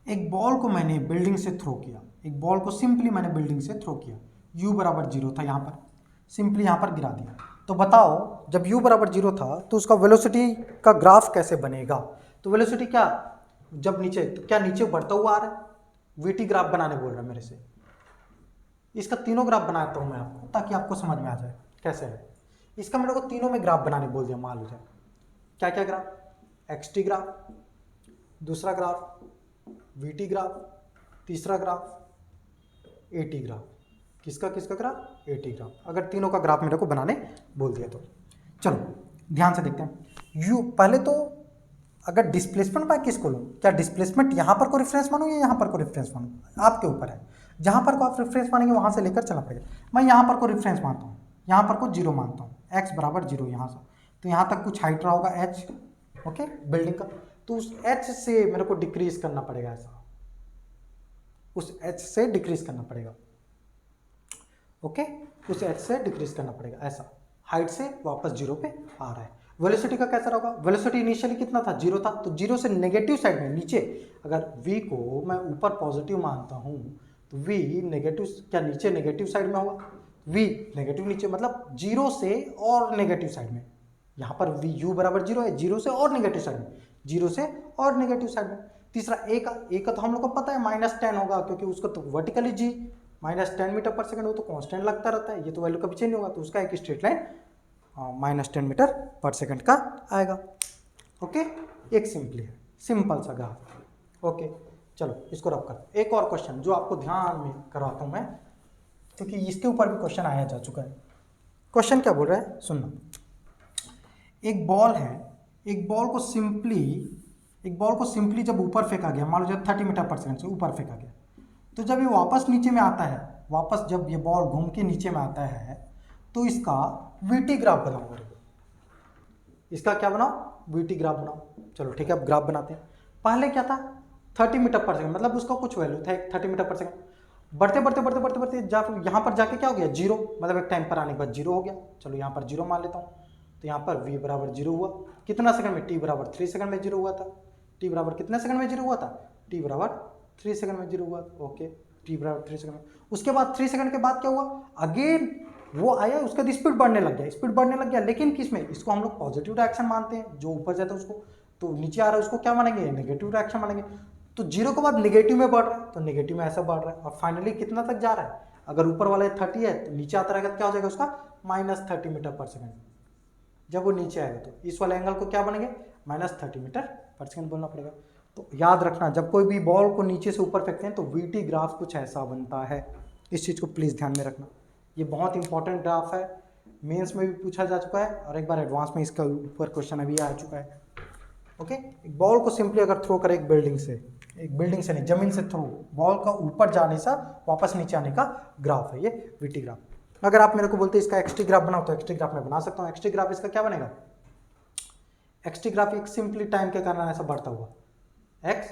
एक बॉल को मैंने बिल्डिंग से थ्रो किया, एक बॉल को सिंपली मैंने बिल्डिंग से थ्रो किया, u बराबर 0 था, यहाँ पर सिंपली यहाँ पर गिरा दिया। तो बताओ जब u बराबर 0 था तो उसका वेलोसिटी का ग्राफ कैसे बनेगा? तो वेलोसिटी क्या, जब नीचे, तो क्या नीचे बढ़ता हुआ आ रहा है? वीटी ग्राफ बनाने बोल रहा है मेरे से। इसका तीनों ग्राफ बनाता हूँ मैं आपको, ताकि आपको समझ में आ जाए कैसे है। इसका मेरे को तीनों में ग्राफ बनाने बोल दिया। मान लीजिए क्या क्या ग्राफ, एक्स टी ग्राफ, दूसरा ग्राफ वी टी ग्राफ, तीसरा ग्राफ ए टी ग्राफ। किसका किसका ग्राफ? A T graph. अगर तीनों का ग्राफ मेरे को बनाने बोल दिया तो चलो ध्यान से देखते हैं। यू पहले तो अगर डिस्प्लेसमेंट मैं किसको लूँ, क्या डिस्प्लेसमेंट यहाँ पर को रेफरेंस मानूँ या यहाँ पर को रेफरेंस मानूँ, आपके ऊपर है। जहाँ पर को आप रेफरेंस मानेंगे वहाँ से लेकर चलना पड़ेगा। मैं यहाँ पर को रेफरेंस मानता हूँ, यहाँ पर को जीरो मानता हूँ, एक्स बराबर जीरो यहाँ से, तो यहाँ तक कुछ हाइट रहा होगा एच, ओके बिल्डिंग का, तो उस एच से मेरे को डिक्रीज करना पड़ेगा, ऐसा उस एच से डिक्रीज करना पड़ेगा, ओके उस एच से डिक्रीज करना पड़ेगा, ऐसा हाइट से वापस जीरो पे आ रहा है। वेलोसिटी का कैसा होगा? वेलोसिटी इनिशियली कितना था? जीरो था, तो जीरो से नेगेटिव साइड में नीचे, अगर v को मैं ऊपर पॉजिटिव मानता हूँ तो v नेगेटिव, क्या नीचे नेगेटिव साइड में होगा? v नेगेटिव नीचे, मतलब जीरो से और नेगेटिव साइड में। यहाँ पर v u बराबर जीरो है, जीरो से और नेगेटिव साइड में, जीरो से और नेगेटिव साइड में। तीसरा a का तो हम लोग को पता है -10 होगा, क्योंकि उसका तो वर्टिकली g -10 मीटर पर सेकंड, वो तो कांस्टेंट लगता रहता है, ये तो वैल्यू कभी चेंज नहीं होगा, तो उसका एक स्ट्रेट लाइन -10 मीटर पर सेकंड का आएगा, ओके। एक सिंपली है, सिंपल सा ग्राफ, ओके। चलो इसको रख कर एक और क्वेश्चन जो आपको ध्यान में करवाता हूँ मैं, क्योंकि इसके ऊपर भी क्वेश्चन आया जा चुका है। क्वेश्चन क्या बोल रहा है सुनना। एक बॉल है, एक बॉल को सिंपली जब ऊपर फेंका गया, मान लो जब 30 मीटर पर सेकंड से ऊपर फेंका गया, तो जब ये वापस नीचे में आता है, वापस जब ये बॉल घूम के नीचे में आता है, तो इसका वीटी ग्राफ बनाओ। इसका क्या बनाओ? वीटी ग्राफ बनाओ। चलो ठीक है, अब ग्राफ बनाते हैं। पहले क्या था? 30 मीटर पर सेकंड, मतलब उसका कुछ वैल्यू था 30 मीटर पर सेकंड। बढ़ते बढ़ते बढ़ते बढ़ते बढ़ते यहाँ पर जाके क्या हो गया? जीरो, मतलब एक टाइम पर आने के बाद जीरो हो गया। चलो यहाँ पर जीरो मान लेता हूँ, तो यहाँ पर v बराबर जीरो हुआ। कितना सेकंड में? t बराबर 3 सेकंड में जीरो हुआ था। t बराबर कितने सेकंड में जीरो हुआ था? t बराबर 3 सेकंड में जीरो हुआ, ओके। t बराबर 3 सेकंड में, उसके बाद 3 सेकंड के बाद क्या हुआ? अगेन वो आया, उसका स्पीड बढ़ने लग गया, स्पीड बढ़ने लग गया, लेकिन किस में? इसको हम लोग पॉजिटिव डायरेक्शन मानते हैं, जो ऊपर जाता है उसको, तो नीचे आ रहा है उसको क्या मानेंगे? नेगेटिव डायरेक्शन मानेंगे। तो जीरो के बाद नेगेटिव में बढ़ रहा है, तो नेगेटिव में ऐसा बढ़ रहा है, और फाइनली कितना तक जा रहा है? अगर ऊपर वाला 30 है तो नीचे आता रहेगा तो क्या हो जाएगा उसका? -30 मीटर पर सेकंड। जब वो नीचे आएगा तो इस वाले एंगल को क्या बनेंगे? -30 मीटर पर सेकंड बोलना पड़ेगा। तो याद रखना, जब कोई भी बॉल को नीचे से ऊपर फेंकते हैं तो वीटी ग्राफ कुछ ऐसा बनता है। इस चीज़ को प्लीज़ ध्यान में रखना, ये बहुत इंपॉर्टेंट ग्राफ है, मेंस में भी पूछा जा चुका है, और एक बार एडवांस में इसका ऊपर क्वेश्चन अभी आ चुका है, ओके। एक बॉल को सिंपली अगर थ्रो करें एक बिल्डिंग से नहीं, जमीन से थ्रो, बॉल का ऊपर जाने से वापस नीचे आने का ग्राफ है ये वीटी ग्राफ। अगर आप मेरे को बोलते हैं इसका एक्सटी ग्राफ बनाओ, तो एक्सटी ग्राफ मैं बना सकता हूँ। एक्सटी ग्राफ इसका क्या बनेगा? एक्सटी ग्राफ एक सिंपली टाइम के कारण ऐसा बढ़ता हुआ एक्स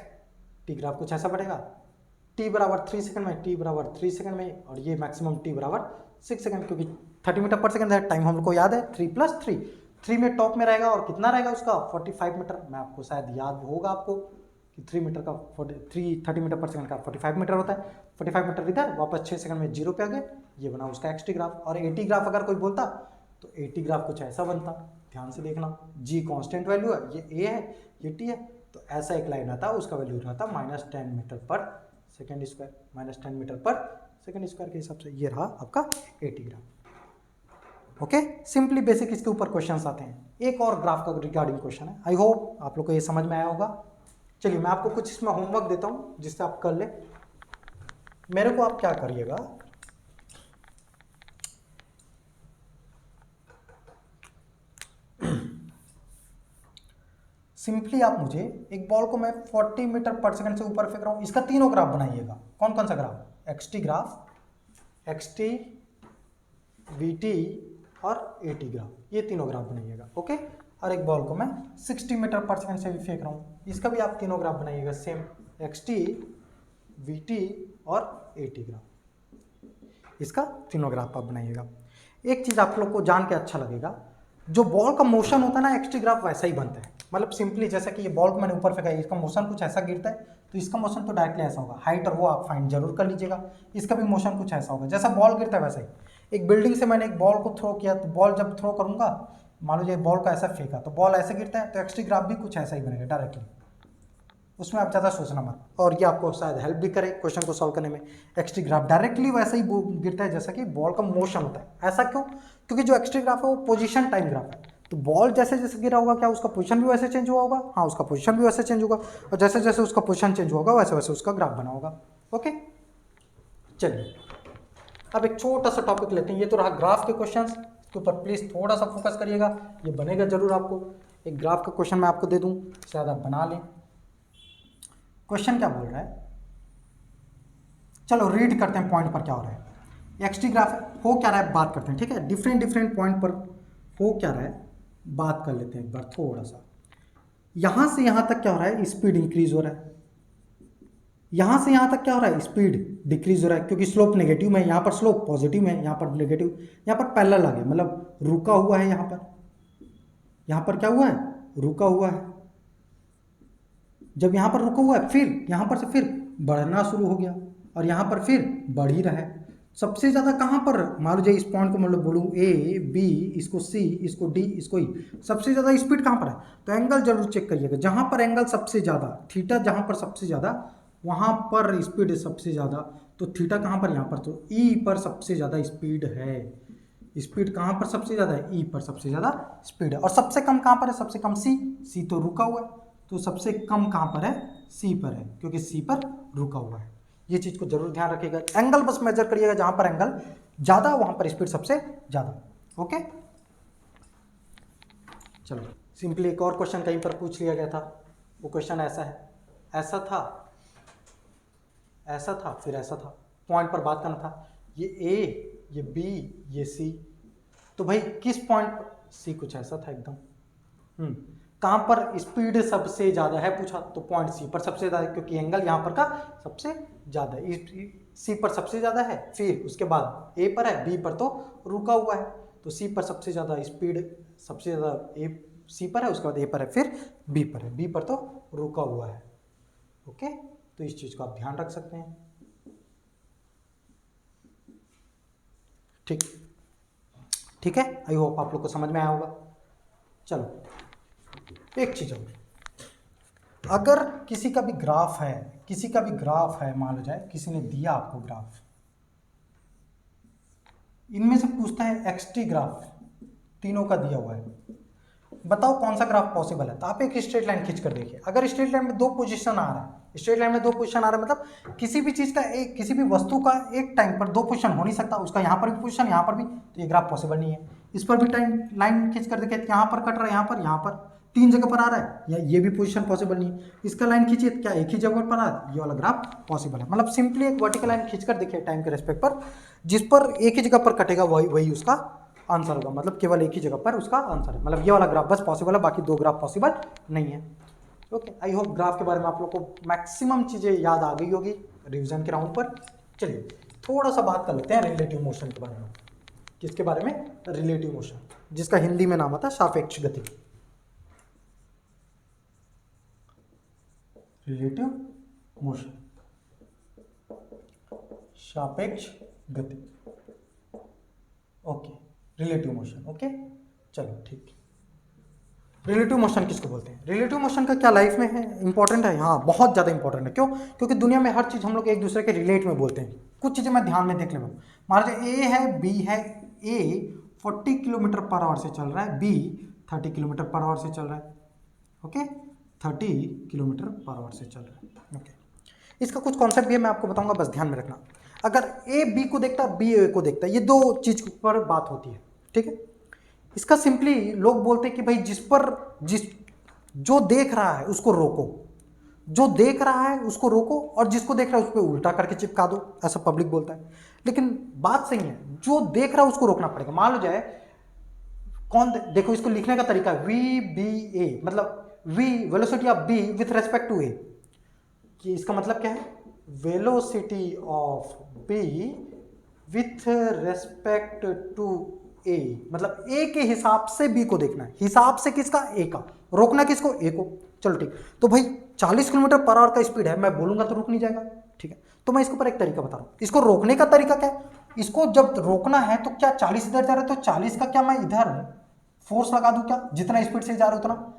टी ग्राफ कुछ ऐसा बढ़ेगा, टी बराबर 3 सेकंड में, टी बराबर 3 सेकंड में, और ये मैक्सिमम टी बराबर 6 सेकंड, क्योंकि 30 मीटर पर सेकंड है, टाइम हम लोग को याद है 3 + 3, 3 में टॉप में रहेगा, और कितना रहेगा उसका? 45 मीटर। मैं आपको शायद याद होगा आपको कि 30 मीटर पर सेकंड का 45 मीटर होता है। 45 मीटर इधर, वापस 6 सेकंड में जीरो पे आ गए, ये बना उसका एक्सटी ग्राफ। और एटी ग्राफ अगर कोई बोलता तो एटी ग्राफ कुछ ऐसा बनता, ध्यान से देखना, जी कांस्टेंट वैल्यू है, ये ए है, ये टी है, तो ऐसा एक लाइन आता है, उसका वैल्यू रहता -10 मीटर पर सेकंड स्क्वायर, -10 मीटर पर सेकंड स्क्वायर के हिसाब से ये रहा आपका eighty graph, okay. Simply basic इसके ऊपर क्वेश्चंस आते हैं। एक और ग्राफ का रिगार्डिंग क्वेश्चन है, आई होप आप लोग को ये समझ में आया होगा। चलिए मैं आपको कुछ इसमें होमवर्क देता हूँ जिससे आप कर ले। मेरे को आप क्या करिएगा, सिंपली आप मुझे एक बॉल को मैं 40 मीटर पर सेकंड से ऊपर फेंक रहा हूँ, इसका तीनों ग्राफ बनाइएगा। कौन कौन सा graph? X t graph, x t, v t और एटी ग्राफ, ये तीनों ग्राफ बनाइएगा, ओके। और एक बॉल को मैं 60 मीटर पर सेकंड से भी फेंक रहा हूँ, इसका भी आप तीनों ग्राफ बनाइएगा, सेम एक्सटी, वीटी और एटी ग्राफ, इसका तीनों ग्राफ आप बनाइएगा। एक चीज़ आप लोग को जान के अच्छा लगेगा, जो बॉल का मोशन होता है ना, एक्सटी ग्राफ वैसा ही बनता है। मतलब सिंपली जैसा कि ये बॉल को मैंने ऊपर फेंका, इसका मोशन कुछ ऐसा गिरता है, तो इसका मोशन तो डायरेक्टली ऐसा होगा। हाइट और वो आप फाइंड जरूर कर लीजिएगा। इसका भी मोशन कुछ ऐसा होगा, जैसा बॉल गिरता है वैसा ही। एक बिल्डिंग से मैंने एक बॉल को थ्रो किया, तो बॉल जब थ्रो करूंगा, मान लीजिए बॉल का ऐसा फेंका, तो बॉल ऐसे गिरता है, तो एक्सटी ग्राफ भी कुछ ऐसा ही बनेगा डायरेक्टली, उसमें आप ज़्यादा सोचना मत। और ये आपको शायद हेल्प भी करे क्वेश्चन को सॉल्व करने में। एक्सटी ग्राफ डायरेक्टली वैसा ही गिरता है जैसा कि बॉल का मोशन होता है। ऐसा क्यों? क्योंकि जो एक्सटी ग्राफ है वो पोजीशन टाइम ग्राफ है, तो बॉल जैसे जैसे गिरा होगा क्या उसका पोजीशन भी वैसे चेंज हुआ होगा? हाँ, उसका पोजीशन भी वैसे चेंज होगा, और जैसे जैसे उसका पोजीशन चेंज होगा वैसे वैसे उसका ग्राफ बना होगा। ओके, चलिए अब एक छोटा सा टॉपिक लेते हैं। ये तो रहा ग्राफ के क्वेश्चंस, इसके ऊपर प्लीज थोड़ा सा फोकस करिएगा, ये बनेगा जरूर आपको। एक ग्राफ का क्वेश्चन मैं आपको दे दूं, शायद आप बना लें। क्वेश्चन क्या बोल रहा है, चलो रीड करते हैं पॉइंट पर क्या हो रहा है। एक्स टी ग्राफ हो क्या रहा है बात करते हैं, ठीक है। डिफरेंट डिफरेंट पॉइंट पर हो क्या रहा है बात कर लेते हैं एक बार थोड़ा सा। यहां से यहां तक क्या हो रहा है, स्पीड इंक्रीज हो रहा है। यहां से यहां तक क्या हो रहा है, स्पीड डिक्रीज हो रहा है, क्योंकि स्लोप नेगेटिव में, यहां पर स्लोप पॉजिटिव में, यहां पर नेगेटिव, यहां पर पैरेलल आ गया, मतलब रुका हुआ है। यहां पर क्या हुआ है, रुका हुआ है। जब यहां पर रुका हुआ है, फिर यहां पर से फिर बढ़ना शुरू हो गया, और यहां पर फिर बढ़ ही रहा है। सबसे ज्यादा कहां पर, मान लो इस पॉइंट को मतलब बोलूं ए बी, इसको सी, इसको डी, इसको ई, सबसे ज्यादा स्पीड कहां पर है? तो एंगल जरूर चेक करिएगा, जहां पर एंगल सबसे ज्यादा, थीटा जहां पर सबसे ज्यादा, वहां पर स्पीड सबसे ज्यादा। तो थीटा कहां पर, यहां पर, तो ई पर सबसे ज्यादा स्पीड है। स्पीड कहां पर सबसे ज्यादा है, ई पर सबसे ज्यादा स्पीड है। और सबसे कम कहां पर है, सबसे कम सी, सी तो रुका हुआ है, तो सबसे कम कहां पर है, सी पर है, क्योंकि सी पर रुका हुआ है। ये चीज को जरूर ध्यान रखिएगा। एंगल बस मेजर करिएगा, जहां पर एंगल ज्यादा वहां पर स्पीड सबसे ज्यादा। ओके, चलो सिंपली एक और क्वेश्चन कहीं पर पूछ लिया गया था। वो क्वेश्चन ऐसा है, ऐसा था, ऐसा था, फिर ऐसा था, पॉइंट पर बात करना था। ये ए, ये बी, ये सी, तो भाई किस पॉइंट पर, सी कुछ ऐसा था एकदम, कहां पर स्पीड सबसे ज्यादा है पूछा, तो पॉइंट सी पर सबसे ज्यादा है, क्योंकि एंगल यहां पर का सबसे ज्यादा है। सी पर सबसे ज्यादा है, फिर उसके बाद ए पर है, बी पर तो रुका हुआ है, तो सी पर सबसे ज्यादा स्पीड, सबसे ज्यादा ए सी पर है, उसके बाद ए पर है, फिर बी पर है, बी पर तो रुका हुआ है। ओके, तो इस चीज को आप ध्यान रख सकते हैं। ठीक, ठीक है, आई होप आप लोग को समझ में आया होगा। चलो एक चीज और, अगर किसी का भी ग्राफ है, किसी का भी ग्राफ है, मान लो जाए किसी ने दिया आपको ग्राफ, इनमें से पूछता है एक्सटी ग्राफ, तीनों का दिया हुआ है, बताओ कौन सा ग्राफ पॉसिबल है। तो आप एक स्ट्रेट लाइन खींच कर देखिए, अगर स्ट्रेट लाइन में दो पोजीशन आ रहा है, स्ट्रेट लाइन में दो पोजीशन आ रहा है, मतलब किसी भी चीज का एक, किसी भी वस्तु का एक टाइम पर दो पोजीशन हो नहीं सकता, उसका यहाँ पर भी पोजीशन, यहाँ पर भी, तो ये ग्राफ पॉसिबल नहीं है। इस पर भी टाइम लाइन खींच कर देखिए, यहाँ पर कट रहा है, यहाँ पर तीन जगह पर आ रहा है, या ये भी पोजीशन पॉसिबल नहीं है। इसका लाइन खींचिए, क्या एक ही जगह पर आ रहा है, ये वाला ग्राफ पॉसिबल है। मतलब सिंपली एक वर्टिकल लाइन खींचकर देखिए टाइम के रेस्पेक्ट पर, जिस पर एक ही जगह पर कटेगा वही उसका आंसर होगा, मतलब केवल एक ही जगह पर उसका आंसर है। मतलब ये वाला ग्राफ बस पॉसिबल है, बाकी दो ग्राफ पॉसिबल नहीं है। ओके, आई होप ग्राफ के बारे में आप लोग को मैक्सिमम चीजें याद आ गई होगी रिवीजन के राउंड पर। चलिए थोड़ा सा बात कर लेते हैं रिलेटिव मोशन के बारे में। किसके बारे में, रिलेटिव मोशन, जिसका हिंदी में नाम आता है सापेक्ष गति। रिलेटिव मोशन, सापेक्ष गति, ओके, रिलेटिव मोशन। ओके, चलो ठीक। रिलेटिव मोशन किसको बोलते हैं, रिलेटिव मोशन का क्या लाइफ में है, इंपॉर्टेंट है, हाँ बहुत ज़्यादा इंपॉर्टेंट है। क्यों, क्योंकि दुनिया में हर चीज़ हम लोग एक दूसरे के रिलेट में बोलते हैं। कुछ चीज़ें मैं ध्यान में देख लेगा, मान लीजिए ए है, बी है, ए 40 किलोमीटर पर आवर से चल रहा है, बी 30 किलोमीटर पर आवर से चल रहा है। ओके, 30 किलोमीटर पर आवर से चल रहा है। ओके, इसका कुछ कॉन्सेप्ट भी है, मैं आपको बताऊंगा, बस ध्यान में रखना। अगर ए बी को देखता है, बी ए को देखता है, ये दो चीज पर बात होती है, ठीक है। इसका सिंपली लोग बोलते हैं कि भाई जिस जो देख रहा है उसको रोको, जो देख रहा है उसको रोको, और जिसको देख रहा है उस पर उल्टा करके चिपका दो, ऐसा पब्लिक बोलता है। लेकिन बात सही है, जो देख रहा है उसको रोकना पड़ेगा। मान लो जाए देखो इसको लिखने का तरीका वी बी ए, मतलब v velocity of B with respect to a, कि इसका मतलब क्या है, velocity of B with respect to a, मतलब ए के हिसाब से बी को देखना है, हिसाब से किसका, ए का, रोकना किसको, ए को। चलो ठीक, तो भाई 40 किलोमीटर पर आवर का स्पीड है, मैं बोलूंगा तो रुक नहीं जाएगा, ठीक है। तो मैं इसके ऊपर एक तरीका बता रहा हूं, इसको रोकने का तरीका क्या है, इसको जब रोकना है तो क्या 40 इधर जा रहा है, तो 40 का क्या मैं इधर फोर्स लगा दूं, क्या जितना स्पीड से जा रहा है उतना।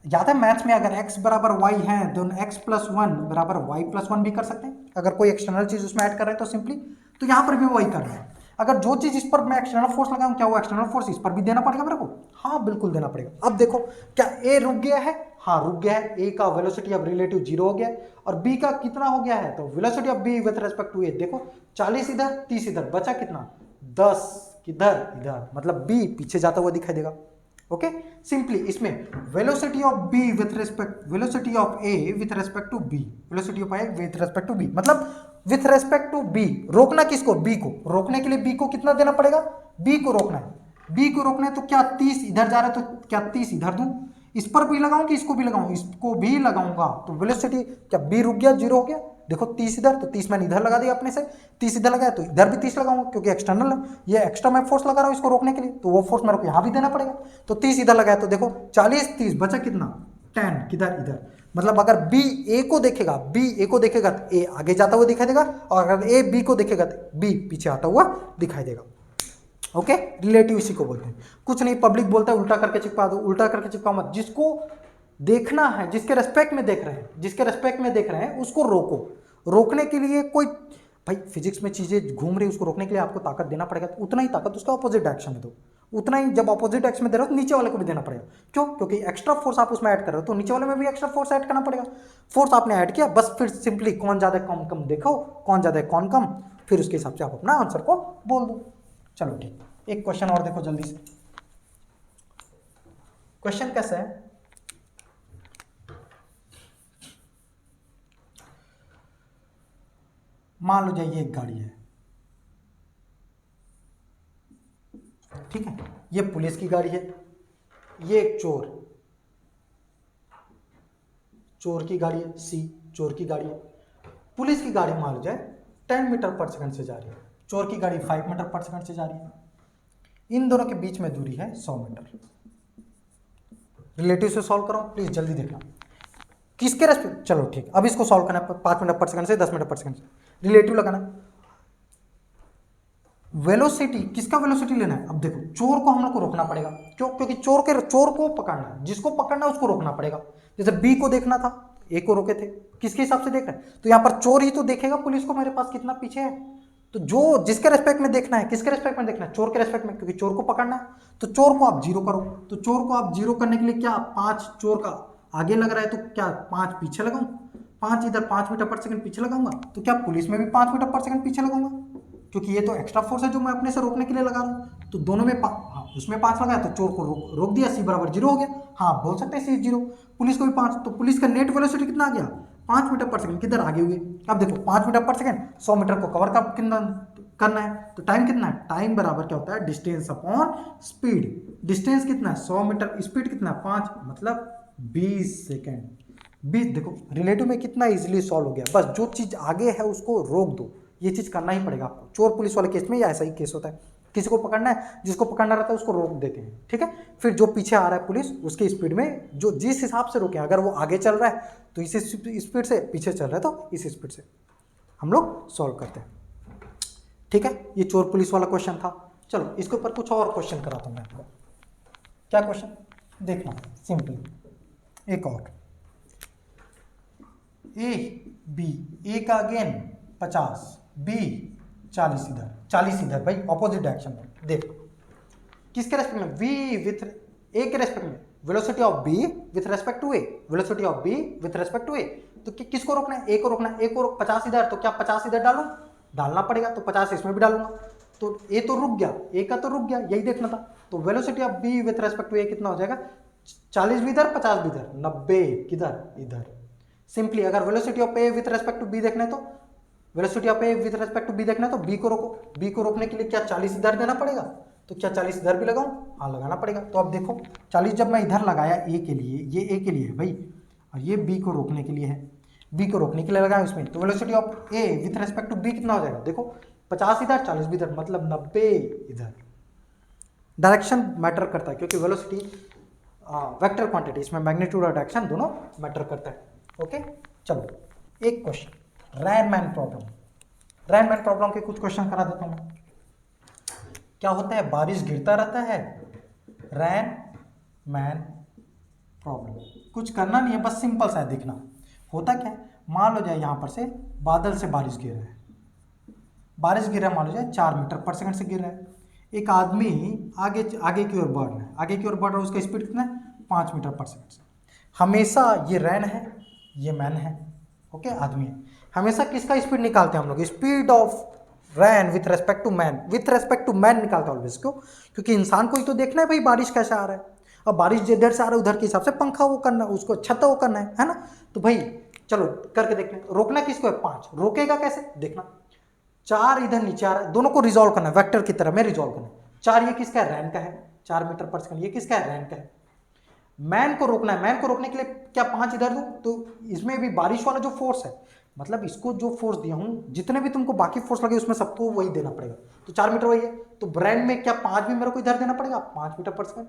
याद है मैथ्स में अगर x बराबर y है तो x+1 बराबर y+1 भी कर सकते हैं, अगर कोई एक्सटर्नल चीज उसमें ऐड कर रहे हैं तो सिंपली, तो यहां पर भी वही कर रहे हैं। अगर जो चीज इस पर मैं एक्सटर्नल फोर्स लगाऊं, क्या वो एक्सटर्नल फोर्स इस पर भी देना पड़ेगा मेरे को? हाँ बिल्कुल देना पड़ेगा। अब देखो क्या ए रुक गया है? हाँ रुक गया है। ए का वेलोसिटी ऑफ रिलेटिव 0 हो गया है और बी का कितना हो गया है? तो velocity of b with respect to a देखो 40 इधर 30 इधर, बचा कितना? 10 किधर? इधर, मतलब बी पीछे जाता हुआ दिखाई देगा। ओके सिंपली इसमें velocity of B with respect, velocity of A with respect to B, velocity of A with respect to B, मतलब विथ रेस्पेक्ट टू बी। रोकना किसको? बी को। रोकने के लिए बी को कितना देना पड़ेगा? बी को रोकना है। बी को रोकना है तो क्या 30 इधर जा रहा है तो क्या 30 इधर दूं? इस पर भी लगाऊं कि इसको भी लगाऊं? इसको भी लगाऊंगा तो वेलोसिटी क्या बी रुक गया, 0 हो गया। देखो 30 इधर, तो 30 मैंने इधर लगा दिया अपने से, 30 इधर लगाया तो इधर भी 30 लगाऊंगा क्योंकि एक्सटर्नल है, ये एक्स्ट्रा मैं फोर्स लगा रहा हूं इसको रोकने के लिए, तो वो फोर्स मेरे को यहां भी देना पड़ेगा। तो 30 इधर लगाया तो देखो 40 30 बचा कितना? 10 किधर? इधर। मतलब अगर बी ए को देखेगा, बी ए को देखेगा तो ए आगे जाता हुआ दिखाई देगा, और अगर ए बी को देखेगा तो बी पीछे आता हुआ दिखाई देगा। ओके रिलेटिव इसी को बोलते हैं। कुछ नहीं, पब्लिक बोलता है उल्टा करके चिपका दो, उल्टा करके चिपका मत। जिसको देखना है, जिसके रेस्पेक्ट में देख रहे हैं, जिसके रेस्पेक्ट में देख रहे हैं उसको रोको। रोकने के लिए कोई भाई फिजिक्स में चीजें घूम रही है उसको रोकने के लिए आपको ताकत देना पड़ेगा, तो उतना ही ताकत उसका ऑपोजिट डायरेक्शन में दो। उतना ही जब ऑपोजिट एक्स में दे रहे हो तो नीचे वाले को भी देना पड़ेगा। क्यों? क्योंकि एक्स्ट्रा फोर्स आप उसमें ऐड कर रहे हो तो नीचे वाले में भी एक्स्ट्रा फोर्स ऐड करना पड़ेगा। फोर्स आपने ऐड किया, बस फिर सिंपली कौन ज्यादा कम कम देखो, कौन ज्यादा कौन कम, फिर उसके हिसाब से आप अपना आंसर को बोल दो। चलो ठीक, एक क्वेश्चन और देखो जल्दी से। क्वेश्चन कैसा है? मान लो जाइए एक गाड़ी है, ठीक है, ये पुलिस की गाड़ी है, ये एक चोर, चोर की गाड़ी है, सी चोर की गाड़ी है। पुलिस की गाड़ी मान लो जाए 10 मीटर पर सेकंड से जा रही है, चोर की गाड़ी 5 मीटर पर सेकंड से जा रही है। इन दोनों के बीच में दूरी है 100 मीटर। रिलेटिव से सॉल्व करो प्लीज, जल्दी देखना किसके रेस्पेक्ट। चलो ठीक, अब इसको सॉल्व करना है 5 मिनट पर सेकंड से 10 मिनट पर सेकंड से, रिलेटिव लगाना। वेलोसिटी, किसका वेलोसिटी लेना है? अब देखो चोर को हम लोग को रोकना पड़ेगा। क्यों? क्योंकि चोर को पकड़ना है, जिसको पकड़ना है उसको रोकना पड़ेगा। जैसे बी को देखना था, ए को रोके थे, किसके हिसाब से देख रहे हैं? तो यहां पर चोर ही तो देखेगा पुलिस को मेरे पास कितना पीछे है। तो जो जिसके रेस्पेक्ट में देखना है, किसके रेस्पेक्ट में देखना है? चोर के रेस्पेक्ट में, क्योंकि चोर को पकड़ना है। तो चोर को आप 0 करो, तो चोर को आप 0 करने के लिए क्या 5 चोर का आगे लग रहा है तो क्या 5 पीछे लगाऊं? 5 इधर 5 मीटर पर सेकंड पीछे लगाऊंगा, तो क्या पुलिस में भी 5 मीटर पर सेकंड पीछे लगाऊंगा? क्योंकि ये तो एक्स्ट्रा फोर्स है जो मैं अपने से रोकने के लिए लगा रहा हूँ। तो दोनों में हाँ, उसमें 5 लगाया तो चोर को रोक दिया, सी बराबर 0 हो गया। हाँ बोल सकते हैं सी 0। पुलिस को भी 5, तो पुलिस का नेट वेलोसिटी कितना आ गया? 5 मीटर पर सेकंड। किधर आगे हुए? अब देखो 5 मीटर पर सेकंड, 100 मीटर को कवर कितना करना है, तो टाइम कितना है? टाइम बराबर क्या होता है? Distance upon speed. डिस्टेंस कितना है? 100 मीटर, स्पीड कितना है? 5, मतलब 20 सेकेंड। 20, देखो रिलेटिव में कितना इजीली सॉल्व हो गया। बस जो चीज आगे है उसको रोक दो, ये चीज करना ही पड़ेगा आपको। चोर पुलिस वाले केस में या ऐसा ही केस होता है, किसी को पकड़ना है, जिसको पकड़ना रहता है उसको रोक देते हैं, ठीक है। फिर जो पीछे आ रहा है पुलिस, उसकी स्पीड में जो जिस हिसाब से रोके, अगर वो आगे चल रहा है तो इस स्पीड से, पीछे चल रहा है तो इस स्पीड से हम लोग सॉल्व करते हैं, ठीक है। ये चोर पुलिस वाला क्वेश्चन था। चलो इसके ऊपर कुछ और क्वेश्चन कराता हूं मैं आपको। क्या क्वेश्चन देखना, सिंपली एक और। ए बी, ए का अगेन 50, बी 40 इधर, 40 इधर, भाई ऑपोजिट डायरेक्शन में। देखो किसके रेस्पेक्ट में? वी विथ ए के रेस्पेक्ट में, velocity of B with respect to a, velocity of B with respect to a. तो किसको रोकना है? ए को रोकना है। ए को 50 इधर, तो क्या 50 इधर डालूं? डालना पड़ेगा, तो 50 इसमें भी डालूंगा। तो ए तो रुक गया, ए का तो रुक गया, यही देखना था। तो velocity of B with respect to a कितना हो जाएगा? 40 भी इधर 50 भी इधर, 90 किधर? इधर। सिंपली अगर velocity of A with respect to B देखना है तो velocity of A with respect to B देखना है तो बी को रोको। बी को रोकने के लिए क्या 40 इधर देना पड़ेगा? तो क्या 40 इधर भी लगाऊं? हाँ लगाना पड़ेगा। तो अब देखो 40 जब मैं इधर लगाया ए के लिए, ये ए के लिए है भाई, और ये बी को रोकने के लिए है, बी को रोकने के लिए लगाया उसमें, तो velocity of A with respect to B कितना हो जाएगा? देखो 50 इधर 40 भी इधर, मतलब 90 इधर। डायरेक्शन मैटर करता है क्योंकि वेलोसिटी वेक्टर क्वांटिटी, इसमें मैग्नीट्यूड और डायरेक्शन दोनों मैटर करता है। ओके चलो एक क्वेश्चन, रैनमैन प्रॉब्लम। रैनमैन प्रॉब्लम के कुछ क्वेश्चन करा देता हूं। क्या होता है? बारिश गिरता रहता है, रैनमैन प्रॉब्लम। कुछ करना नहीं है, बस सिंपल सा है देखना। होता क्या है, मान लो जाए यहां पर से बादल से बारिश गिर रहा है, बारिश गिर रहा है मान लीजिए 4 मीटर पर सेकंड से गिर रहा है। एक आदमी आगे आगे की ओर बढ़ रहा है, आगे की ओर बढ़ रहा है, उसका स्पीड कितना है 5 मीटर पर सेकंड से। हमेशा ये रैन है, ये मैन है, ओके आदमी है। हमेशा किसका स्पीड निकालते हैं हम लोग? Speed of rain with respect to man, with respect to man निकालता है ऑलवेज। क्यों? क्योंकि इंसान को ही तो देखना है भाई बारिश कैसा आ रहा है, और बारिश जिधर से आ रहा है उधर के हिसाब से पंखा वो करना है, उसको छत्ता वो करना है ना। तो भाई चलो करके देखते हैं। रोकना किसको है? 5। रोकेगा कैसे? देखना, 4 इधर नीचे आ रहा है, दोनों को रिजॉल्व करना है, वेक्टर की तरह में रिजॉल्व करना है। 4 ये किसका है? रैन का है, 4 मीटर पर सेकंड। ये किसका है? रैन का है। मैन को रोकना है, मैन को रोकने के लिए क्या 5 इधर दूं? तो इसमें भी बारिश वाला जो फोर्स है, मतलब इसको जो फोर्स दिया हूं, जितने भी तुमको बाकी फोर्स लगे उसमें सबको वही देना पड़ेगा। तो 4 मीटर वही है, तो ब्रैंड में क्या 5 भी मेरे को इधर देना पड़ेगा, 5 मीटर पर सेकंड।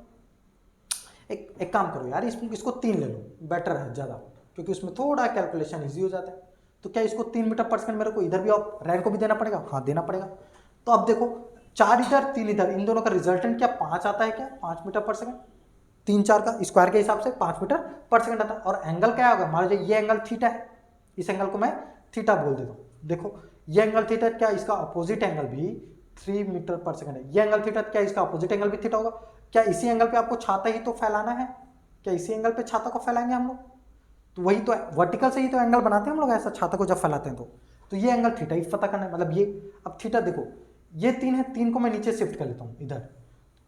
एक काम करो यार, इसको 3 ले लो, बेटर है ज़्यादा, क्योंकि उसमें थोड़ा कैलकुलेशन ईजी हो जाता है। तो क्या इसको 3 मीटर पर सेकंड मेरे को इधर भी और रैन को भी देना पड़ेगा? हाँ देना पड़ेगा। तो अब देखो 4 इधर 3 इधर, इन दोनों का रिजल्टेंट क्या 5 आता है क्या? 5 मीटर पर सेकंड। 3 4 का स्क्वायर के हिसाब से 5 मीटर पर सेकंड आता है। और एंगल क्या होगा? मान लीजिए ये एंगल थीटा है, इस एंगल को मैं थीटा बोल देता हूँ। देखो ये एंगल थीटा, क्या इसका अपोजिट एंगल भी 3 मीटर पर सेकंड है? ये एंगल थीटा, क्या इसका अपोजिट एंगल भी थीटा होगा? क्या इसी एंगल पे आपको छाता ही तो फैलाना है? क्या इसी एंगल पे छाता को फैलाएंगे हम लोग? तो वही तो वर्टिकल से ही तो एंगल बनाते हैं हम लोग ऐसा, छाता को जब फैलाते हैं तो ये एंगल थीटा ही पता करना है। मतलब ये अब थीटा देखो, ये 3 है, 3 को मैं नीचे शिफ्ट कर लेता हूँ इधर।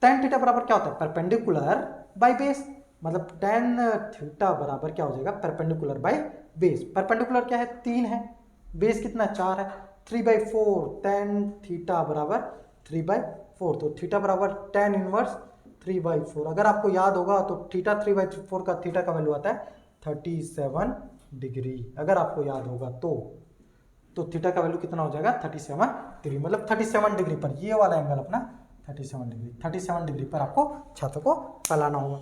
tan थीटा बराबर क्या होता है? Perpendicular by base. मतलब tan थीटा बराबर क्या हो जाएगा? Perpendicular by base. परपेंडिकुलर क्या है? 3 है, बेस कितना? 4 है, 3/4। tan थीटा बराबर 3/4। तो थीटा बराबर tan इनवर्स 3/4। अगर आपको याद होगा तो थीटा 3/4 का थीटा का वैल्यू आता है 37 डिग्री। अगर आपको याद होगा तो थीटा का वैल्यू कितना हो जाएगा? 37 डिग्री। मतलब 37 डिग्री पर ये वाला एंगल अपना 37 डिग्री, 37 डिग्री पर आपको छातों को फैलाना होगा।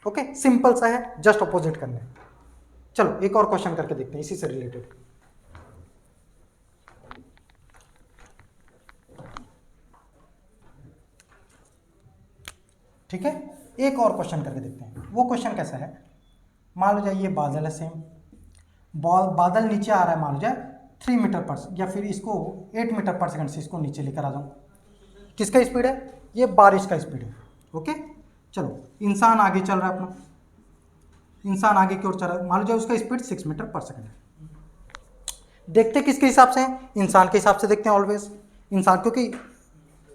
ओके, सिंपल सा है, जस्ट अपोजिट करना है। चलो एक और क्वेश्चन करके देखते हैं इसी से रिलेटेड। ठीक है, एक और क्वेश्चन करके देखते हैं। वो क्वेश्चन कैसा है? मान लो जाए ये बादल है सेम, बादल नीचे आ रहा है, मान लो जाए 3 मीटर पर, या फिर इसको 8 मीटर पर सेकंड से इसको नीचे लेकर आ जाऊं। किसका स्पीड है? ये बारिश का स्पीड है। ओके, चलो इंसान आगे चल रहा है अपना, इंसान आगे की ओर चल रहा है, मान लो जाए उसका स्पीड 6 मीटर पर सेकंड है। देखते किसके हिसाब से है? इंसान के हिसाब से देखते हैं ऑलवेज। इंसान, क्योंकि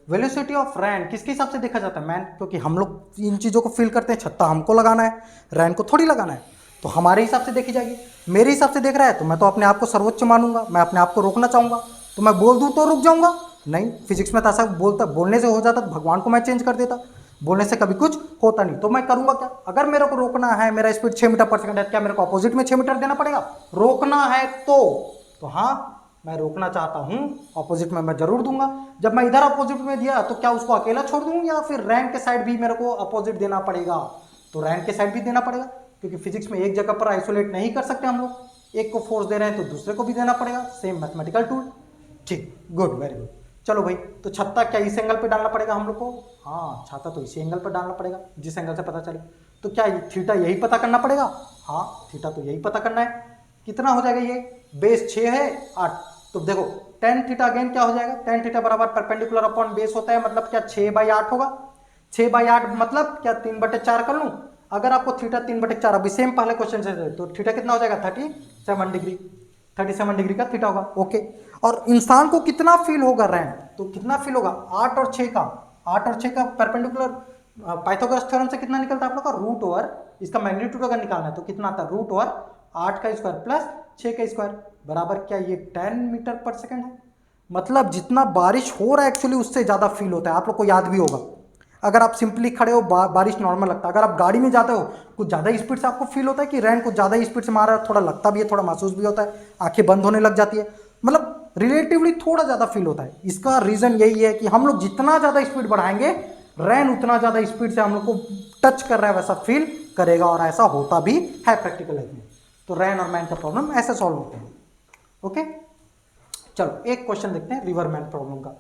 वेलोसिटी ऑफ रैन किसके हिसाब से देखा जाता है? मैन। क्योंकि हम लोग इन चीज़ों को फील करते हैं, छत्ता हमको लगाना है, रैन को थोड़ी लगाना है, तो हमारे हिसाब से देखी जाएगी। मेरे हिसाब से देख रहा है तो मैं तो अपने आप को सर्वोच्च मानूंगा, मैं अपने आप को रोकना चाहूंगा, तो मैं बोल दूं तो रुक जाऊंगा? नहीं, फिजिक्स में तो ऐसा बोलने से हो जाता, भगवान को मैं चेंज कर देता, बोलने से कभी कुछ होता नहीं। तो मैं करूंगा क्या? अगर मेरे को रोकना है, मेरा स्पीड 6 मीटर पर सेकंड है, क्या मेरे को अपोजिट में 6 मीटर देना पड़ेगा? रोकना है तो हाँ मैं रोकना चाहता हूं, ऑपोजिट में मैं जरूर दूंगा। जब मैं इधर अपोजिट में दिया तो क्या उसको अकेला छोड़ दूं, या फिर रैन के साइड भी मेरे को अपोजिट देना पड़ेगा? तो रैन के साइड भी देना पड़ेगा, क्योंकि फिजिक्स में एक जगह पर आइसोलेट नहीं कर सकते हम लोग। एक को फोर्स दे रहे हैं तो दूसरे को भी देना पड़ेगा, सेम मैथमेटिकल टूल। ठीक, गुड, वेरी गुड। चलो भाई, तो छत्ता क्या इस एंगल पे डालना पड़ेगा हम लोग को? हाँ, छाता तो इसी एंगल पर डालना पड़ेगा, जिस एंगल से पता चले। तो क्या थीटा यही पता करना पड़ेगा? हाँ, थीटा तो यही पता करना है। कितना हो जाएगा? ये बेस 6 है 8, तो देखो tan थीटा अगेन क्या हो जाएगा? tan थीटा बराबर परपेंडिकुलर अपॉन बेस होता है, मतलब क्या 6/8 होगा। 6/8 मतलब क्या 3/4 कर लूं? अगर आपको थीटा 3/4 अभी सेम पहले क्वेश्चन से, तो थीटा कितना हो जाएगा? 37 डिग्री, 37 डिग्री का थीटा होगा। ओके, और इंसान को कितना फील होगा रैन? तो कितना फील होगा? 8 और 6 का, 8 और 6 का परपेंडिकुलर पाइथागोरस थ्योरम से कितना निकलता है आप लोग का? रूट ओवर, इसका मैग्नीट्यूड अगर निकालना है तो कितना आता है? रूट ओवर 8 का स्क्वायर प्लस 6 का स्क्वायर बराबर क्या ये 10 मीटर पर सेकंड है। मतलब जितना बारिश हो रहा है एक्चुअली उससे ज़्यादा फील होता है। आप लोग को याद भी होगा, अगर आप सिंपली खड़े हो बारिश नॉर्मल लगता है, अगर आप गाड़ी में जाते हो कुछ ज़्यादा स्पीड से आपको फील होता है कि रैन कुछ ज़्यादा स्पीड से मार रहा है, थोड़ा लगता भी है, थोड़ा महसूस भी होता है, आंखें बंद होने लग जाती है, मतलब रिलेटिवली थोड़ा ज़्यादा फील होता है। इसका रीज़न यही है कि हम लोग जितना ज़्यादा स्पीड बढ़ाएंगे, रैन उतना ज़्यादा स्पीड से हम लोग को टच कर रहा है वैसा फील करेगा, और ऐसा होता भी है प्रैक्टिकल लाइफ में। तो रैन और मैन का प्रॉब्लम ऐसे सॉल्व होते हैं। ओके, चलो एक क्वेश्चन देखते हैं रिवर मैन प्रॉब्लम का।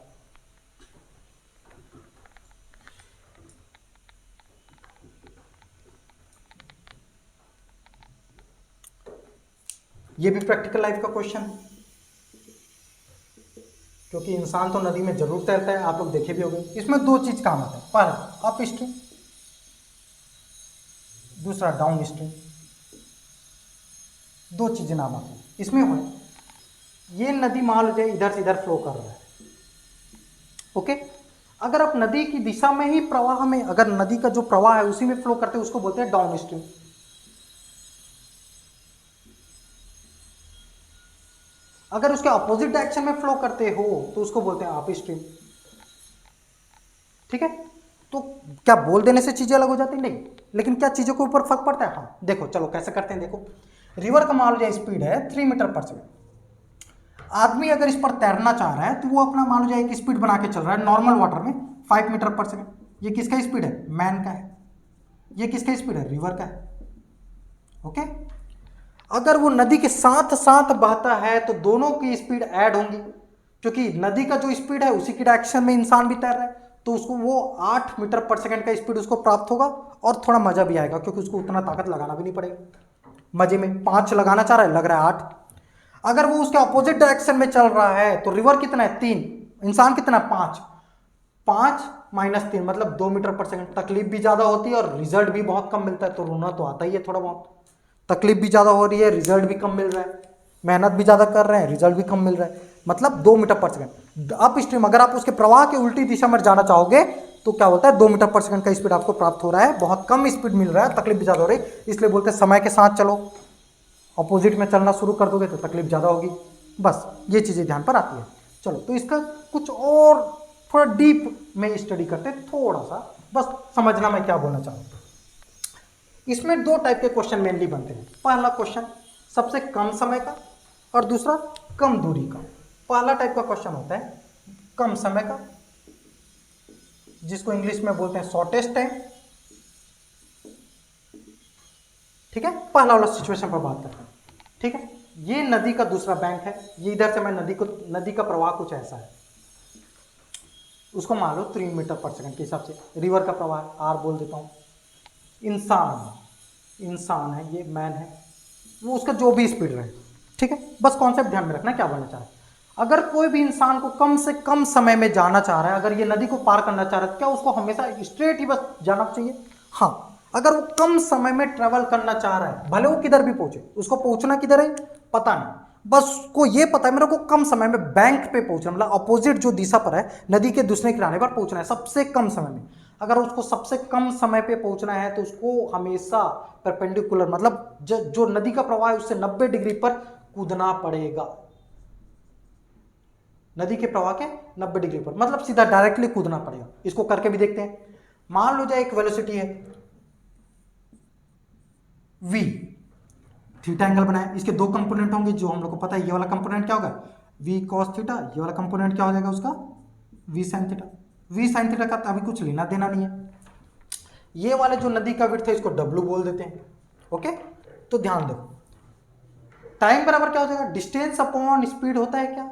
ये भी प्रैक्टिकल लाइफ का क्वेश्चन। क्योंकि इंसान तो नदी में जरूर तैरता है, आप लोग देखे भी होंगे। इसमें दो चीज काम आता है, पहला अप स्ट्रीम, दूसरा डाउन स्ट्रीम, दो चीजें नाम आती हैं इसमें। हो ये नदी मान लो इधर से इधर फ्लो कर रहा है, ओके। अगर आप नदी की दिशा में ही प्रवाह में, अगर नदी का जो प्रवाह है उसी में फ्लो करते हैं, उसको बोलते हैं डाउन स्ट्रीम। अगर उसके अपोजिट डायरेक्शन में फ्लो करते हो तो उसको बोलते हैं अप स्ट्रीम, ठीक है। तो क्या बोल देने से चीजें अलग हो जाती? नहीं, लेकिन क्या चीजों के ऊपर फर्क पड़ता है? हाँ, देखो चलो कैसे करते हैं। देखो, रिवर का मान लो स्पीड है 3 मीटर पर सेकेंड। आदमी अगर इस पर तैरना चाह रहा है तो वो अपना मान लो एक स्पीड बना के चल रहा है नॉर्मल वाटर में 5 मीटर पर सेकेंड। ये किसका स्पीड है? मैन का है। ये किसका स्पीड है? रिवर का है, ओके। अगर वो नदी के साथ साथ बहता है तो दोनों की स्पीड ऐड होंगी, क्योंकि नदी का जो स्पीड है उसी की डायरेक्शन में इंसान भी तैर रहा है, तो उसको वो 8 मीटर पर सेकंड का स्पीड उसको प्राप्त होगा और थोड़ा मजा भी आएगा, क्योंकि उसको उतना ताकत लगाना भी नहीं पड़ेगा। मजे में 5 लगाना चाह रहा है, लग रहा है 8। अगर वो उसके अपोजिट डायरेक्शन में चल रहा है तो रिवर कितना है? 3, इंसान कितना? 5। 5 माइनस 3 मतलब 2 मीटर पर सेकंड। तकलीफ भी ज्यादा होती है और रिजल्ट भी बहुत कम मिलता है, तो रोना तो आता ही है थोड़ा बहुत। तकलीफ भी ज्यादा हो रही है, रिजल्ट भी कम मिल रहा है, मेहनत भी ज्यादा कर रहे हैं, रिजल्ट भी कम मिल रहा है, मतलब 2 मीटर पर सेकंड। अप स्ट्रीम, अगर आप उसके प्रवाह के उल्टी दिशा में जाना चाहोगे तो क्या होता है? 2 मीटर पर सेकंड का स्पीड आपको प्राप्त हो रहा है, बहुत कम स्पीड मिल रहा है, तकलीफ भी ज्यादा हो रही है, इसलिए बोलते हैं समय के साथ चलो। अपोजिट में चलना शुरू कर दोगे तो तकलीफ ज्यादा होगी। बस ये चीजें ध्यान पर आती है। चलो, तो इसका कुछ और थोड़ा डीप में स्टडी करते हैं, थोड़ा सा बस समझना मैं क्या बोलना चाहूँ। इसमें 2 टाइप के क्वेश्चन मेनली बनते हैं। पहला क्वेश्चन सबसे कम समय का और दूसरा कम दूरी का। पहला टाइप का क्वेश्चन होता है कम समय का, जिसको इंग्लिश में बोलते हैं शॉर्टेस्ट टाइम, ठीक है। पहला वाला सिचुएशन पर बात करते हैं, ठीक है। ये नदी का दूसरा बैंक है, ये इधर से मैं नदी का प्रवाह कुछ ऐसा है, उसको मान लो 3 मीटर पर सेकंड के हिसाब से। रिवर का प्रवाह आर बोल देता हूँ। इंसान है, ये मैन है, वो उसका जो भी स्पीड रहे, ठीक है। बस कॉन्सेप्ट ध्यान में रखना क्या बोलना चाह रहा है। अगर कोई भी इंसान को कम से कम समय में जाना चाह रहा है, अगर ये नदी को पार करना चाह रहा है, क्या उसको हमेशा स्ट्रेट ही बस जाना चाहिए? हाँ। अगर वो कम समय में ट्रेवल करना चाह रहा है, भले वो किधर भी पहुंचे, उसको पहुंचना किधर है पता नहीं, बस उसको ये पता है मेरे को कम समय में बैंक पे पहुंचना, मतलब अपोजिट जो दिशा पर है नदी के दूसरे किनारे पर पहुंचना है सबसे कम समय में। अगर उसको सबसे कम समय पे पहुंचना है तो उसको हमेशा परपेंडिकुलर, मतलब जो नदी का प्रवाह है उससे 90 डिग्री पर कूदना पड़ेगा। नदी के प्रवाह के 90 डिग्री पर, मतलब सीधा डायरेक्टली कूदना पड़ेगा। इसको करके भी देखते हैं। मान लो जाए एक वेलोसिटी है v, थीटा एंगल बनाए, इसके 2 कंपोनेंट होंगे जो हम लोग को पता है। ये वाला कंपोनेंट क्या होगा? v cos theta. ये वाला कंपोनेंट क्या हो जाएगा उसका? v sin theta. v sin theta का तो अभी कुछ लेना देना नहीं है। ये वाले जो नदी का विड्थ है इसको w बोल देते हैं, ओके। तो ध्यान दो, टाइम बराबर क्या हो जाएगा? डिस्टेंस अपॉन स्पीड होता है क्या?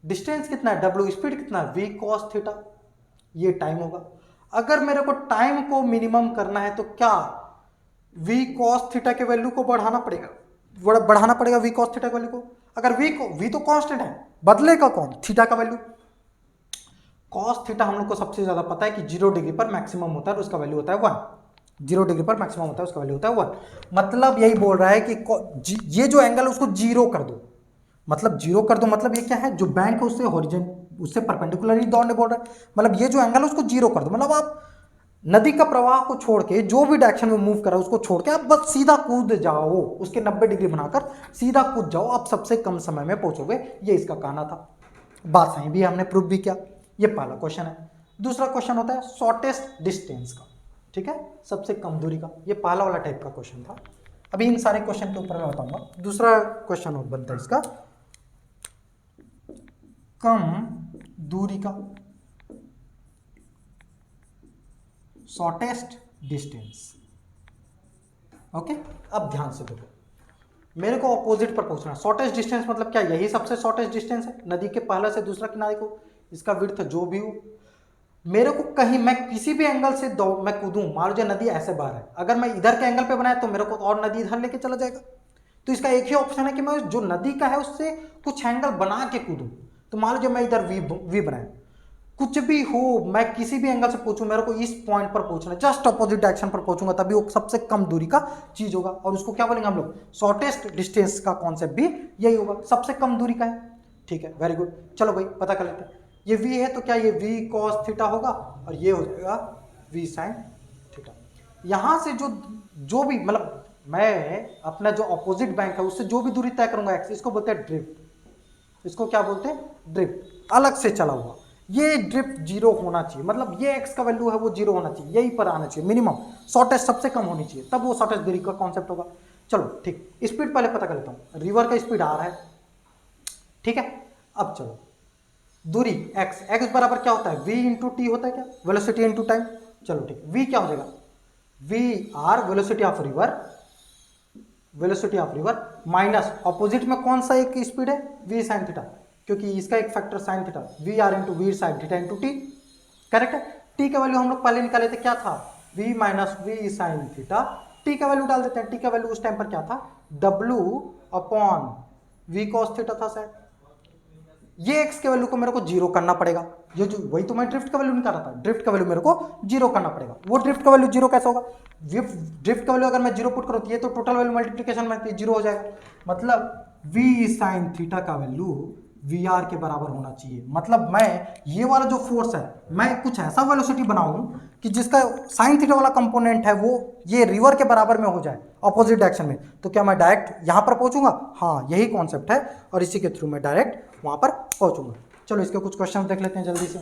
डिस्टेंस कितना है? w, स्पीड कितना है? v cos थीटा, ये टाइम होगा। अगर मेरे को टाइम को मिनिमम करना है तो क्या v cos थीटा के वैल्यू को बढ़ाना पड़ेगा, v cos थीटा के वैल्यू को। अगर v तो कांस्टेंट है, बदलेगा कौन? थीटा का वैल्यू। cos थीटा हम लोग को सबसे ज्यादा पता है कि 0 डिग्री पर मैक्सिमम होता है, उसका वैल्यू होता है 1। 0 डिग्री पर मैक्सिमम होता है, उसका वैल्यू होता है 1। मतलब यही बोल रहा है कि ये जो एंगल है उसको 0 कर दो, मतलब 0 कर दो, मतलब ये क्या है? जो बैंक है उससे हॉरिजॉन्टल, उससे परपेंडिकुलरली दौड़ने बोल रहा है, मतलब ये जो एंगल है उसको 0 कर दो। मतलब आप नदी का प्रवाह को छोड़ के, जो भी डायरेक्शन में मूव कर रहा है उसको छोड़ के आप बस सीधा कूद जाओ, उसके 90 डिग्री बनाकर सीधा कूद जाओ, आप सबसे कम समय में पहुंचोगे। ये इसका कहना था। बात सही भी है, हमने प्रूव भी किया। ये पहला क्वेश्चन है। दूसरा क्वेश्चन होता है शॉर्टेस्ट डिस्टेंस का, ठीक है, सबसे कम दूरी का। ये पहला वाला टाइप का क्वेश्चन था। अभी इन सारे क्वेश्चन के ऊपर मैं बताऊंगा। दूसरा क्वेश्चन और बनता है इसका कम दूरी का, शॉर्टेस्ट डिस्टेंस, ओके। अब ध्यान से देखो, मेरे को ऑपोजिट पर पहुंचना है। शॉर्टेस्ट डिस्टेंस मतलब क्या? यही सबसे शॉर्टेस्ट डिस्टेंस है नदी के पहला से दूसरा किनारे को, इसका विड्थ जो भी हो। मेरे को कहीं, मैं किसी भी एंगल से मैं कूदूं, मान लीजिए नदी ऐसे बाहर है, अगर मैं इधर के एंगल पे बनाया तो मेरे को और नदी इधर लेके चला जाएगा। तो इसका एक ही ऑप्शन है कि मैं जो नदी का है उससे कुछ एंगल बना के कूदूं। तो मान लीजिए मैं इधर वी बनाया, कुछ भी हो मैं किसी भी एंगल से पूछूं, मेरे को इस पॉइंट पर पहुंचना है, जस्ट अपोजिट डायरेक्शन पर पहुंचूंगा तभी वो सबसे कम दूरी का चीज होगा, और उसको क्या बोलेंगे हम लोग, शॉर्टेस्ट डिस्टेंस का कॉन्सेप्ट भी यही होगा, सबसे कम दूरी का है। ठीक है, वेरी गुड। चलो भाई पता कर लेते हैं, ये v है तो क्या ये v cos थीटा होगा और ये हो जाएगा v sin थीटा। यहां से जो भी मतलब मैं अपना जो अपोजिट बैंक है उससे जो भी दूरी तय करूंगा x, इसको बोलते हैं ड्रिफ्ट। इसको क्या बोलते हैं, ड्रिफ्ट, अलग से चला हुआ। ये ड्रिफ्ट जीरो होना चाहिए, मतलब ये x का वैल्यू है वो जीरो होना चाहिए, यही पर आना चाहिए मिनिमम, शॉर्टेस्ट सबसे कम होनी चाहिए, तब वो शॉर्टेस्ट दूरी का कॉन्सेप्ट होगा। चलो ठीक, स्पीड पहले पता कर लेता हूं, रिवर का स्पीड आ रहा है, ठीक है। अब चलो दूरी x बराबर क्या होता है, v इंटू टी होता है क्या, वेलोसिटी इंटू टाइम। चलो ठीक, v क्या हो जाएगा, v r velocity of river minus opposite में कौन सा एक स्पीड है, v साइन थीटा, क्योंकि इसका एक factor sine theta, v r into v sine theta into t, correct है। टी का वैल्यू हम लोग पहले निकाले थे, क्या था, v minus v sine theta. T का वैल्यू डाल देते हैं, टी का वैल्यू उस टाइम पर क्या था, w upon v cos theta था शायद। ये x के वैल्यू को मेरे को जीरो करना पड़ेगा, ये जो वही तो मैं ड्रिफ्ट का वैल्यू निकाल रहा था, ड्रिफ्ट का वैल्यू मेरे को जीरो करना पड़ेगा। वो ड्रिफ्ट का वैल्यू जीरो कैसे होगा, ड्रिफ्ट का वैल्यू अगर मैं जीरो पुट करूं तो ये तो टोटल वैल्यू मल्टीप्लिकेशन में जीरो हो जाएगा, मतलब v साइन थीटा का वैल्यू वी आर के बराबर होना चाहिए। मतलब मैं ये वाला जो फोर्स है, मैं कुछ ऐसा वेलोसिटी बनाऊं कि जिसका साइन थीटा वाला कंपोनेंट है वो ये रिवर के बराबर में हो जाए अपोजिट डायरेक्शन में, तो क्या मैं डायरेक्ट यहां पर पहुंचूंगा, हाँ यही कॉन्सेप्ट है, और इसी के थ्रू मैं डायरेक्ट वहां पर पहुंचूंगा। चलो इसके कुछ क्वेश्चन देख लेते हैं जल्दी से।